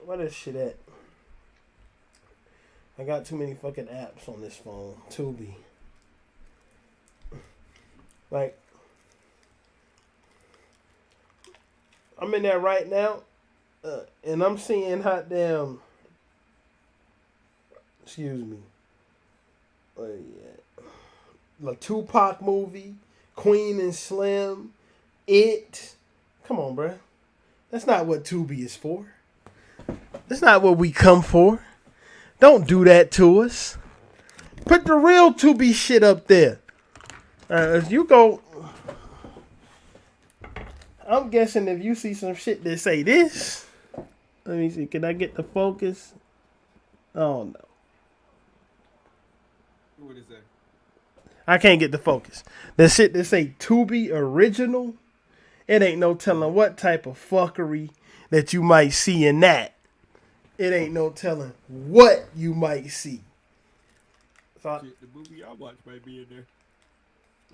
Where this shit at? I got too many fucking apps on this phone. Tubi. Like, I'm in there right now. And I'm seeing hot damn. Excuse me. Oh, yeah. The Tupac movie, Queen and Slim, It. Come on, bruh. That's not what Tubi is for. That's not what we come for. Don't do that to us. Put the real Tubi shit up there. As you go, I'm guessing if you see some shit that say this. Let me see. Can I get the focus? Oh, no. What is that? I can't get the focus. The shit that say Tubi original, it ain't no telling what type of fuckery that you might see in that. It ain't no telling what you might see. So Shit, the movie I watched might be in there.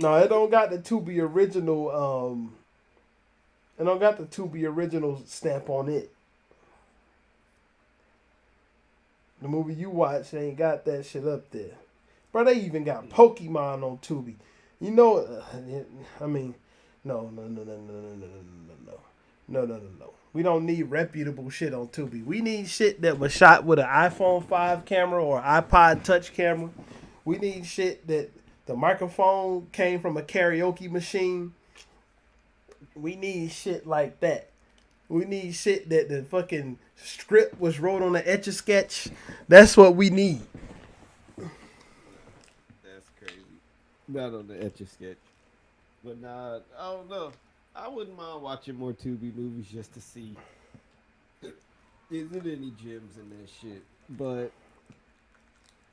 no, it don't got the Tubi original. It don't got the Tubi original stamp on it. The movie you watch ain't got that shit up there. Bro, they even got Pokemon on Tubi. You know, I mean, no. We don't need reputable shit on Tubi. We need shit that was shot with an iPhone 5 camera or iPod Touch camera. We need shit that the microphone came from a karaoke machine. We need shit like that. We need shit that the fucking script was wrote on an Etch-a-Sketch. That's what we need. Not on the Etch-a-Sketch. But nah, I don't know. I wouldn't mind watching more Tubi movies just to see isn't any gems in that shit. But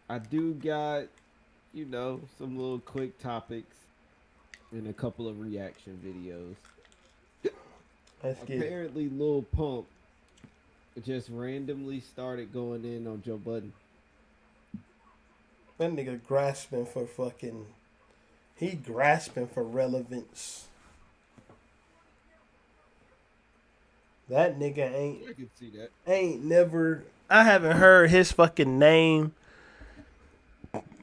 I do got, you know, some little quick topics and a couple of reaction videos. Apparently Lil Pump just randomly started going in on Joe Budden. That nigga grasping for fucking... He grasping for relevance. That nigga ain't... I can see that. Ain't never... I haven't heard his fucking name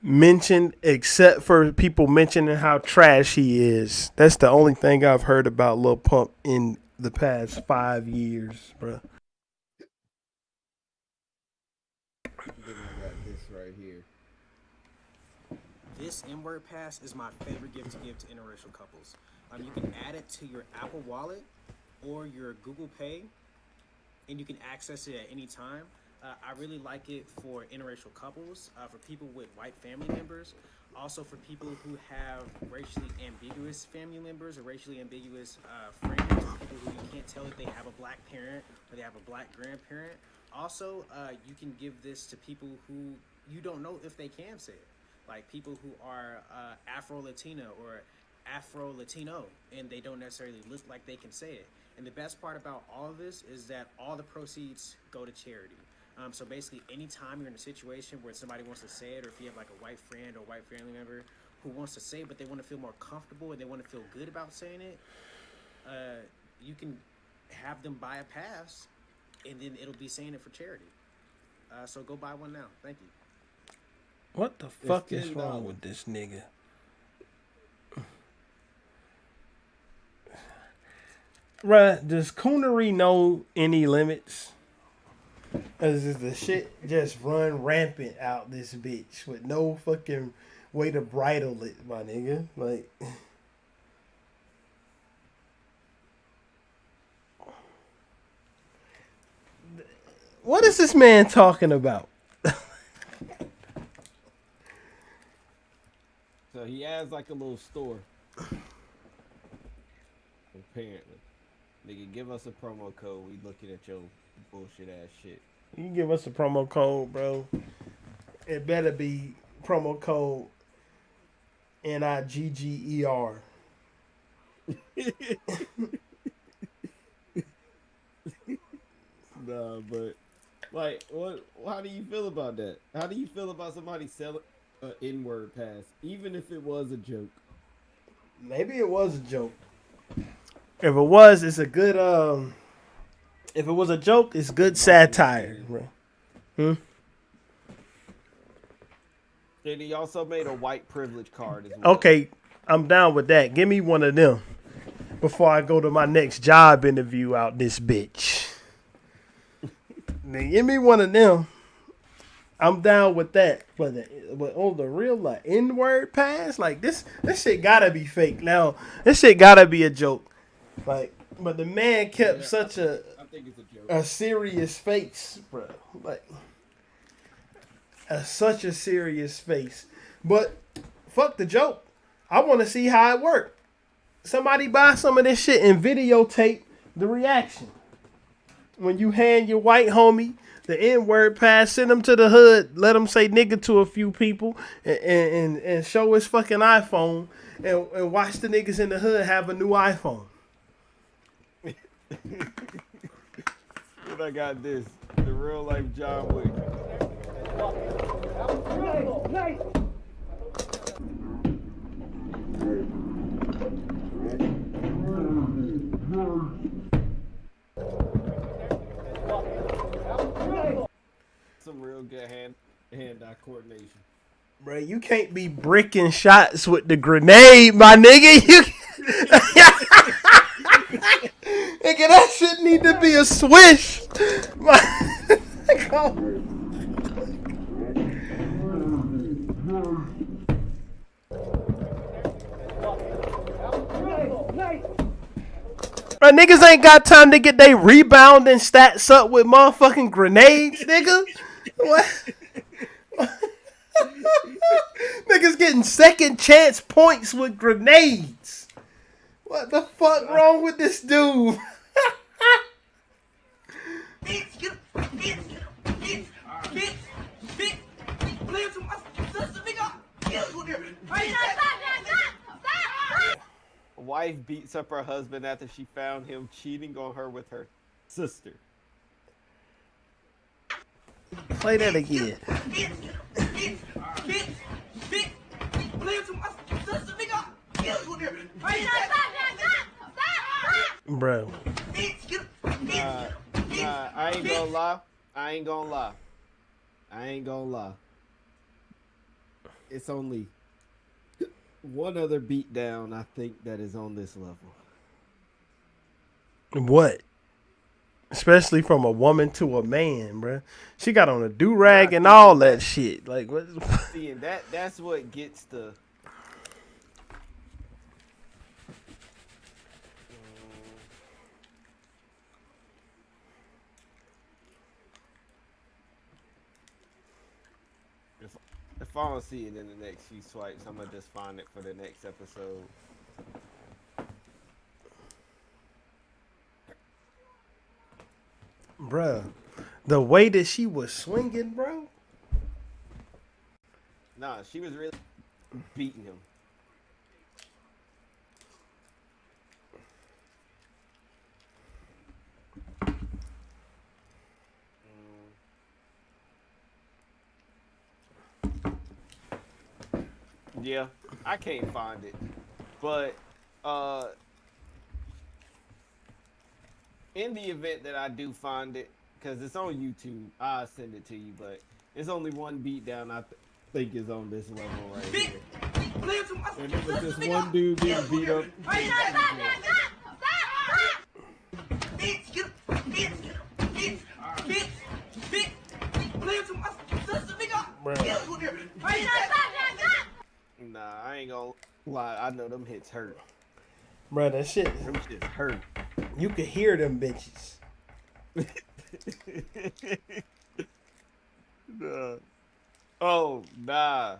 mentioned except for people mentioning how trash he is. That's the only thing I've heard about Lil Pump in the past 5 years, bro. Then I got this right here. This N-word pass is my favorite gift to give to interracial couples. You can add it to your Apple Wallet or your Google Pay, and you can access it at any time. I really like it for interracial couples, for people with white family members, also for people who have racially ambiguous family members or racially ambiguous friends, or people who you can't tell if they have a black parent or they have a black grandparent. Also, you can give this to people who you don't know if they can say it, like people who are Afro-Latina or Afro-Latino, and they don't necessarily look like they can say it. And the best part about all of this is that all the proceeds go to charity. So basically, anytime you're in a situation where somebody wants to say it, or if you have like a white friend or white family member who wants to say it, but they want to feel more comfortable and they want to feel good about saying it, you can have them buy a pass, and then it'll be saying it for charity. So go buy one now. Thank you. What the fuck is wrong with this nigga? Bruh, does coonery know any limits? Is the shit just run rampant out this bitch with no fucking way to bridle it, my nigga? Like, what is this man talking about? So he has like a little store. Apparently. Nigga, give us a promo code. We looking at your bullshit ass shit. You give us a promo code, bro. It better be promo code NIGGER. Nah, but like, what? How do you feel about that? How do you feel about somebody selling an N-word pass, even if it was a joke? Maybe it was a joke. If it was, it's a good. If it was a joke, it's good satire, bro. And he also made a white privilege card as well. Okay, I'm down with that. Give me one of them before I go to my next job interview out this bitch. Then give me one of them. I'm down with that. But on the real, like, N-word pass, like this shit gotta be fake. Now, this shit gotta be a joke. Like, but the man kept such a think it's a joke. A serious face, bro. Like, such a serious face. But fuck the joke. I want to see how it worked. Somebody buy some of this shit and videotape the reaction. When you hand your white homie the N-word pass, send him to the hood, let him say nigga to a few people, and show his fucking iPhone, and watch the niggas in the hood have a new iPhone. But I got this. The real life John Wick. Nice. Some real good hand-eye coordination. Bro, you can't be bricking shots with the grenade, my nigga. You nigga, that shit need to be a swish. Bro, niggas ain't got time to get they rebounding stats up with motherfucking grenades, nigga. What? Niggas getting second chance points with grenades. What the fuck wrong with this dude? Wife beats up her husband after she found him cheating on her with her sister. Play that again. Bro. I ain't gonna lie. I ain't gonna lie. It's only one other beatdown I think that is on this level. What? Especially from a woman to a man, bro. She got on a do-rag and all that shit. Like, what? See, and that's what gets the... if I don't see it in the next few swipes, I'm gonna just find it for the next episode. Bruh, the way that she was swinging, bro. Nah, she was really beating him. Yeah, I can't find it, but in the event that I do find it, because it's on YouTube, I'll send it to you. But it's only one beatdown I think is on this level right here. And it was just one dude getting beat up. Nah, I ain't gonna lie. I know them hits hurt. Bro, that shit. Them shits hurt. You could hear them bitches. Nah. Oh, nah.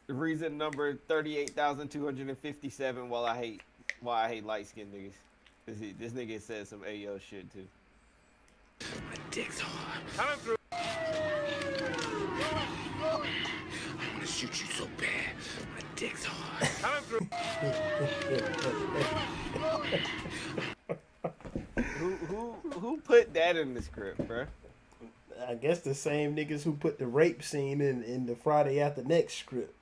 Reason number 38,257 why I hate light skinned niggas. This nigga said some AO shit too. My dick's hard. Coming through. I want to shoot you so bad. My dick's hard. Coming through. Who put that in the script, bruh? I guess the same niggas who put the rape scene in the Friday After Next script.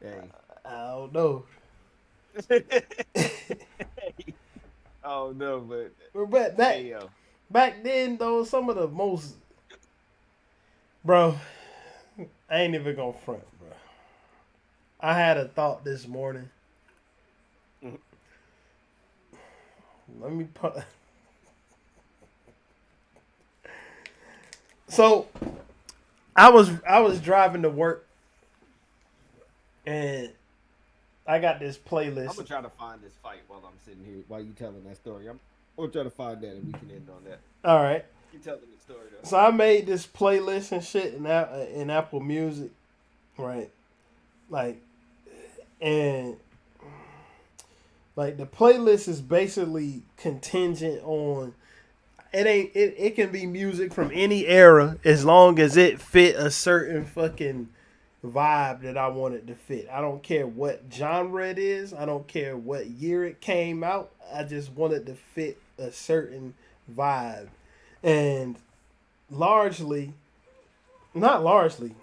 Hey. I don't know. Oh no, but back then though, some of the most, bro, I ain't even gonna front, bro. I had a thought this morning. Let me put. So, I was driving to work, and I got this playlist. I'm gonna try to find this fight while I'm sitting here while you telling that story. I'm gonna try to find that and we can end on that. All right. You telling the story though. So I made this playlist and shit in Apple Music, right? Like, and like the playlist is basically contingent on. It can be music from any era as long as it fit a certain fucking vibe that I want it to fit. I don't care what genre it is. I don't care what year it came out. I just want it to fit a certain vibe. And not largely,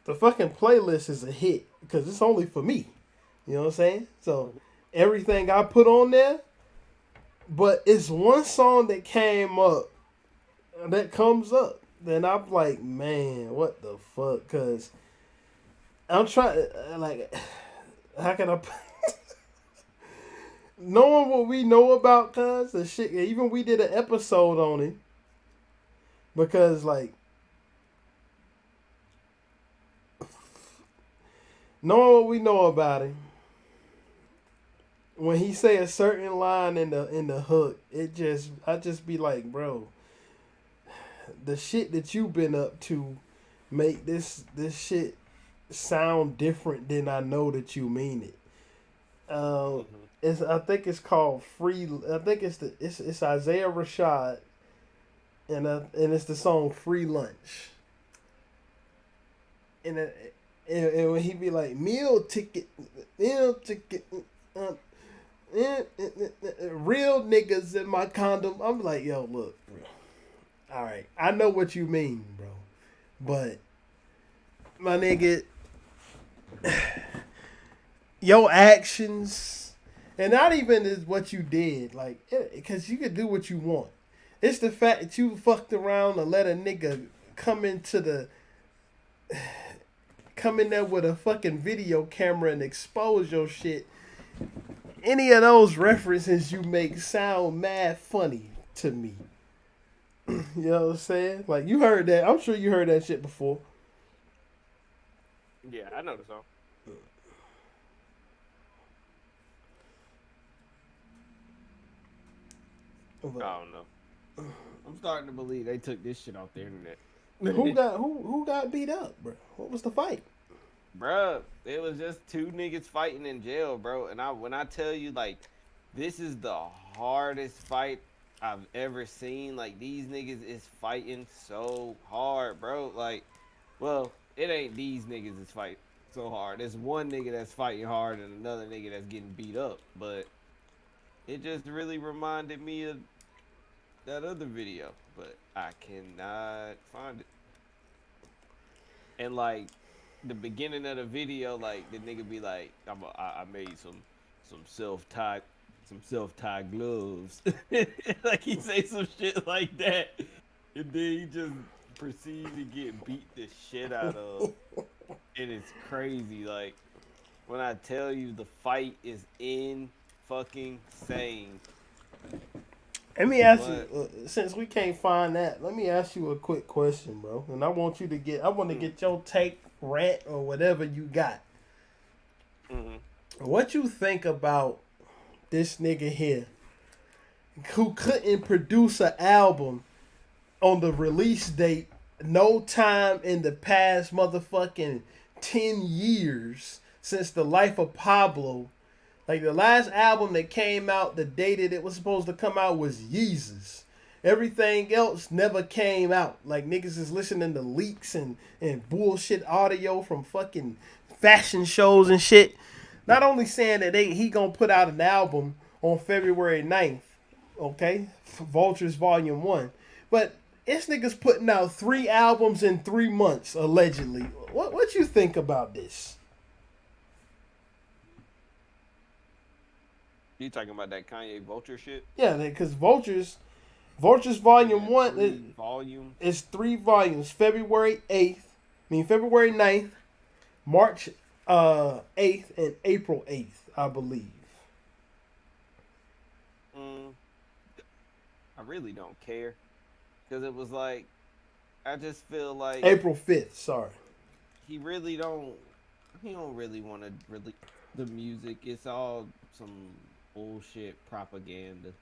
the fucking playlist is a hit because it's only for me. You know what I'm saying? So everything I put on there. But it's one song that comes up. Then I'm like, man, what the fuck? Because I'm trying, like, how can I, knowing what we know about, cuz, the shit, even we did an episode on it. Because, like, knowing what we know about him. When he say a certain line in the hook, I just be like, bro, the shit that you've been up to make this shit sound different than I know that you mean it. I think it's called Free. I think it's Isaiah Rashad, and it's the song Free Lunch. And when he be like meal ticket. Real niggas in my condom. I'm like, yo, look, bro. All right, I know what you mean, bro, but my nigga, your actions, and not even is what you did, like, because you could do what you want. It's the fact that you fucked around and let a nigga come in there with a fucking video camera and expose your shit. Any of those references you make sound mad funny to me. You know what I'm saying? Like, you heard that. I'm sure you heard that shit before. Yeah, I know the song. I don't know. I'm starting to believe they took this shit off the internet. Who got beat up, bro? What was the fight? Bruh, it was just two niggas fighting in jail, bro. And when I tell you, like, this is the hardest fight I've ever seen. Like, these niggas is fighting so hard, bro. Like, well, it ain't these niggas is fighting so hard. There's one nigga that's fighting hard and another nigga that's getting beat up. But it just really reminded me of that other video. But I cannot find it. And, like, the beginning of the video, like the nigga be like, I made some self-tie gloves. Like he say some shit like that, and then he just proceeds to get beat the shit out of, and it's crazy. Like when I tell you the fight is in fucking insane. Let me ask you, since we can't find that, let me ask you a quick question, bro. And I want to get your take, rant, or whatever you got. What you think about this nigga here who couldn't produce an album on the release date no time in the past motherfucking 10 years since The Life of Pablo? Like, the last album that came out, the day that it was supposed to come out was Yeezus. Everything else never came out. Like, niggas is listening to leaks and bullshit audio from fucking fashion shows and shit. Not only saying that he gonna put out an album on February 9th, okay? Vultures Volume 1. But this nigga's putting out 3 albums in 3 months, allegedly. What you think about this? You talking about that Kanye Vulture shit? Yeah, because Vultures Volume 1 is 3 volumes. February 9th, March 8th, and April 8th, I believe. I really don't care. Because it was like, I just feel like... April 5th, sorry. He don't really want to release the music. It's all some bullshit propaganda.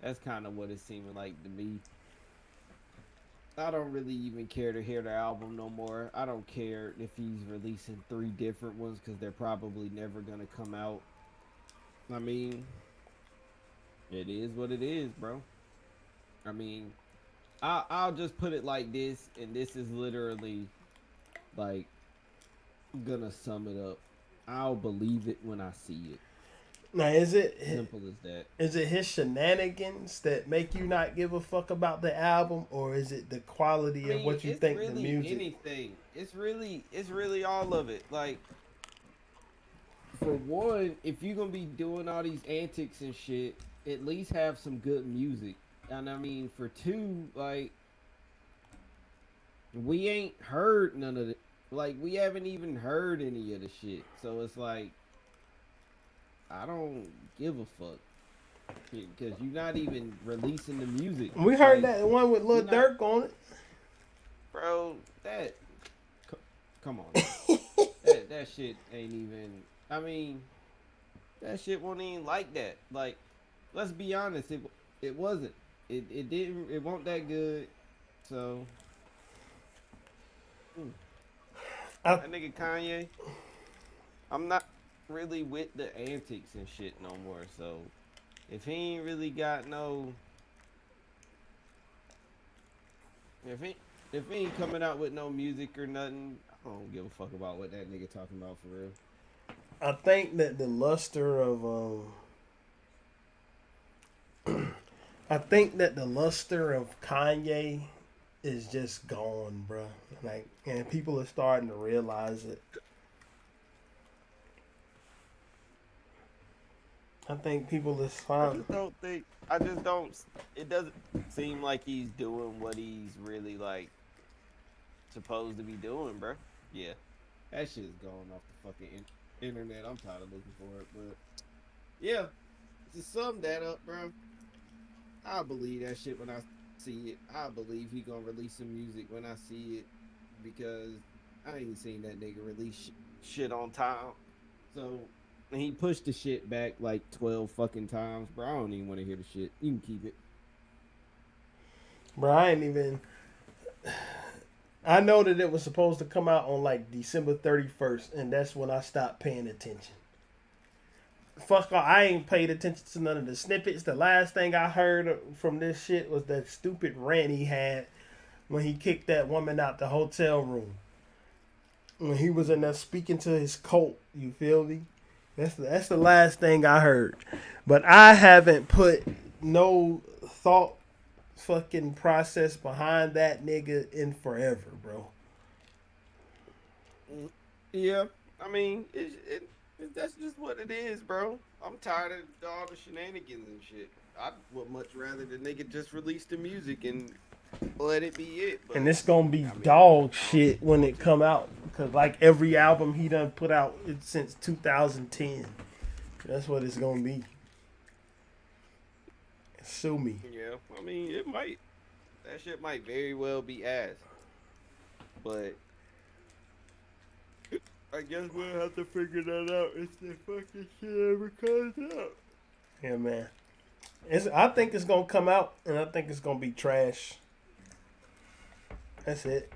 That's kind of what it's seeming like to me. I don't really even care to hear the album no more. I don't care if he's releasing 3 different ones because they're probably never going to come out. I mean, it is what it is, bro. I mean, I'll just put it like this, and this is literally, like, I'm gonna sum it up. I'll believe it when I see it. Now, is it simple as that? Is it his shenanigans that make you not give a fuck about the album, or is it the quality of what you think really the music? Anything. It's really all of it. Like, for one, if you're gonna be doing all these antics and shit, at least have some good music. And I mean, for 2, like, we ain't heard none of it. Like, we haven't even heard any of the shit. So it's like, I don't give a fuck. Because you're not even releasing the music. We heard that one with Lil Durk on it. Bro, come on. that shit ain't even, I mean, that shit wasn't even like that. Like, let's be honest, it wasn't. It wasn't that good. So, that nigga Kanye, I'm not really with the antics and shit no more. So, if he ain't really got no, if he ain't coming out with no music or nothing, I don't give a fuck about what that nigga talking about for real. I think that the luster of Kanye is just gone, bro. Like, and people are starting to realize it. I think people is fine. It doesn't seem like he's doing what he's really, like, supposed to be doing, bro. Yeah. That shit is going off the fucking internet. I'm tired of looking for it, but yeah. To sum that up, bro, I believe that shit when I see it. I believe he gonna release some music when I see it, because I ain't seen that nigga release shit on time. So, and he pushed the shit back like 12 fucking times, bro. I don't even want to hear the shit. You can keep it. Bro, I I know that it was supposed to come out on like December 31st, and that's when I stopped paying attention. Fuck all, I ain't paid attention to none of the snippets. The last thing I heard from this shit was that stupid rant he had when he kicked that woman out the hotel room. When he was in there speaking to his cult, you feel me? That's the last thing I heard. But I haven't put no thought fucking process behind that nigga in forever, bro. Yeah, I mean, that's just what it is, bro. I'm tired of all the shenanigans and shit. I would much rather the nigga just release the music and let it be it. But, And it's gonna be dog shit when it come out. Because like every album he done put out since 2010. That's what it's gonna be. Sue me. Yeah, I mean, it might. That shit might very well be ass. But I guess we'll have to figure that out if the fucking shit ever comes out. Yeah, man. I think it's gonna come out, and I think it's gonna be trash. That's it.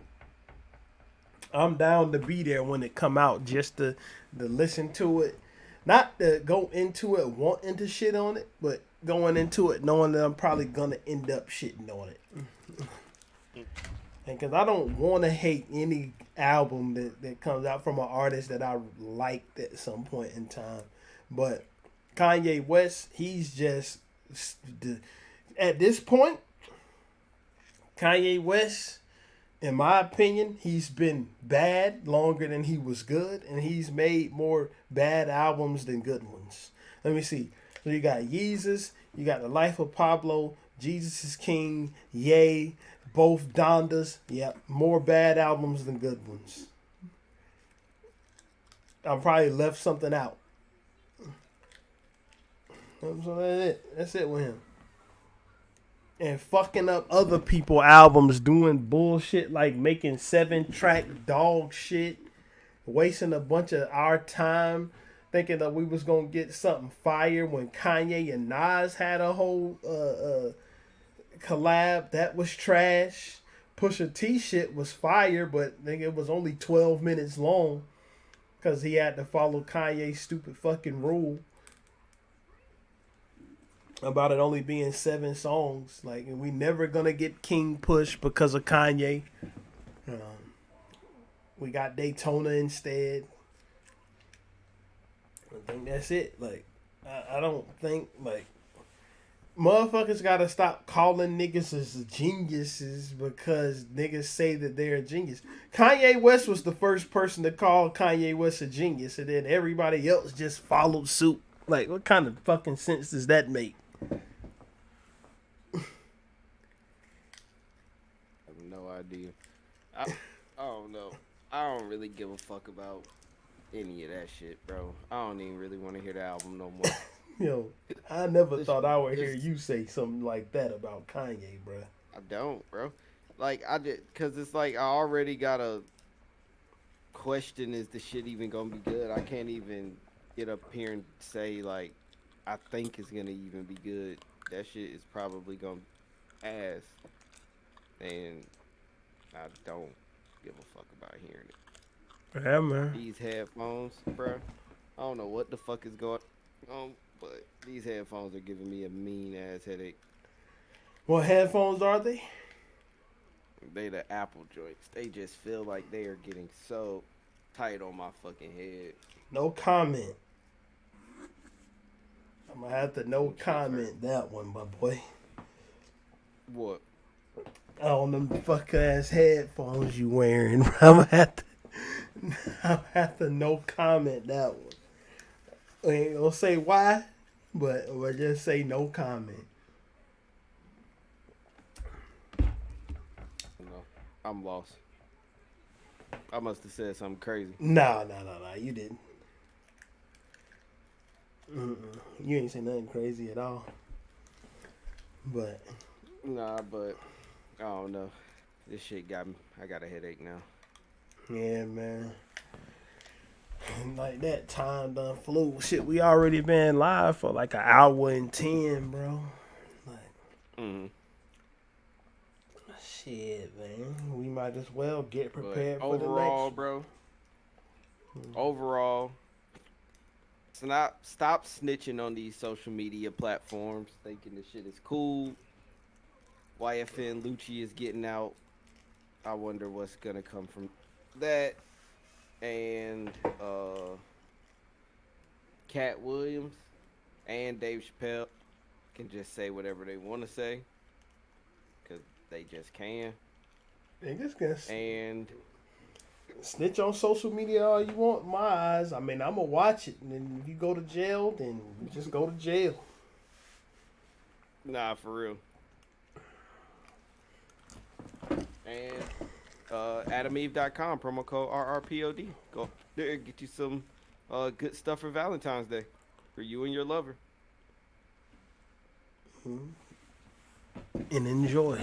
I'm down to be there when it come out, just to listen to it, not to go into it wanting to shit on it, but going into it knowing that I'm probably gonna end up shitting on it. And because I don't want to hate any album that comes out from an artist that I liked at some point in time, but Kanye West, he's just at this point, Kanye West, in my opinion, he's been bad longer than he was good, and he's made more bad albums than good ones. Let me see. So you got Yeezus, you got The Life of Pablo, Jesus is King, Ye, both Dondas. Yep, more bad albums than good ones. I probably left something out. So that's it. That's it with him. And fucking up other people's albums, doing bullshit like making 7-track dog shit, wasting a bunch of our time, thinking that we was gonna get something fire when Kanye and Nas had a whole collab. That was trash. Pusha T shit was fire, but I think it was only 12 minutes long because he had to follow Kanye's stupid fucking rule about it only being 7 songs. Like, and we never gonna get King Push because of Kanye. We got Daytona instead. I think that's it. Like, I don't think, like, motherfuckers gotta stop calling niggas as geniuses because niggas say that they're a genius. Kanye West was the first person to call Kanye West a genius, and then everybody else just followed suit. Like, what kind of fucking sense does that make? I have no idea. I don't know. I don't really give a fuck about any of that shit, bro. I don't even really want to hear the album no more. Yo, I never thought I would hear you say something like that about Kanye, bro. I don't, bro. Like, I did, because it's like I already got a question, is the shit even gonna be good? I can't even get up here and say, like, I think it's gonna even be good. That shit is probably gonna ass, and I don't give a fuck about hearing it. Yeah, man. These headphones, bro, I don't know what the fuck is going on, but these headphones are giving me a mean ass headache. What headphones are they? They the Apple joints. They just feel like they are getting so tight on my fucking head. No comment. I'm gonna have to no comment that one, my boy. What? On them fuck ass headphones you wearing. I'm gonna have to no comment that one. I ain't gonna say why, but we'll just say no comment. No, I'm lost. I must have said something crazy. Nah, you didn't. You ain't say nothing crazy at all. But nah, but I don't know. This shit got me. I got a headache now. Yeah, man. Like that time done flew. Shit, we already been live for like 1 hour and 10, bro. Like, Shit, man. We might as well get But prepared for the overall, next. bro. Overall, stop snitching on these social media platforms, thinking this shit is cool. YFN Lucci is getting out. I wonder what's gonna come from that. And Katt Williams and Dave Chappelle can just say whatever they want to say, cause they just can. They just gonna And snitch on social media all you want. In my eyes, I mean, I'm gonna watch it, and then if you go to jail, then you just go to jail. nah, for real. And AdamEve.com, promo code RRPOD. Go there, get you some good stuff for Valentine's Day for you and your lover. And enjoy.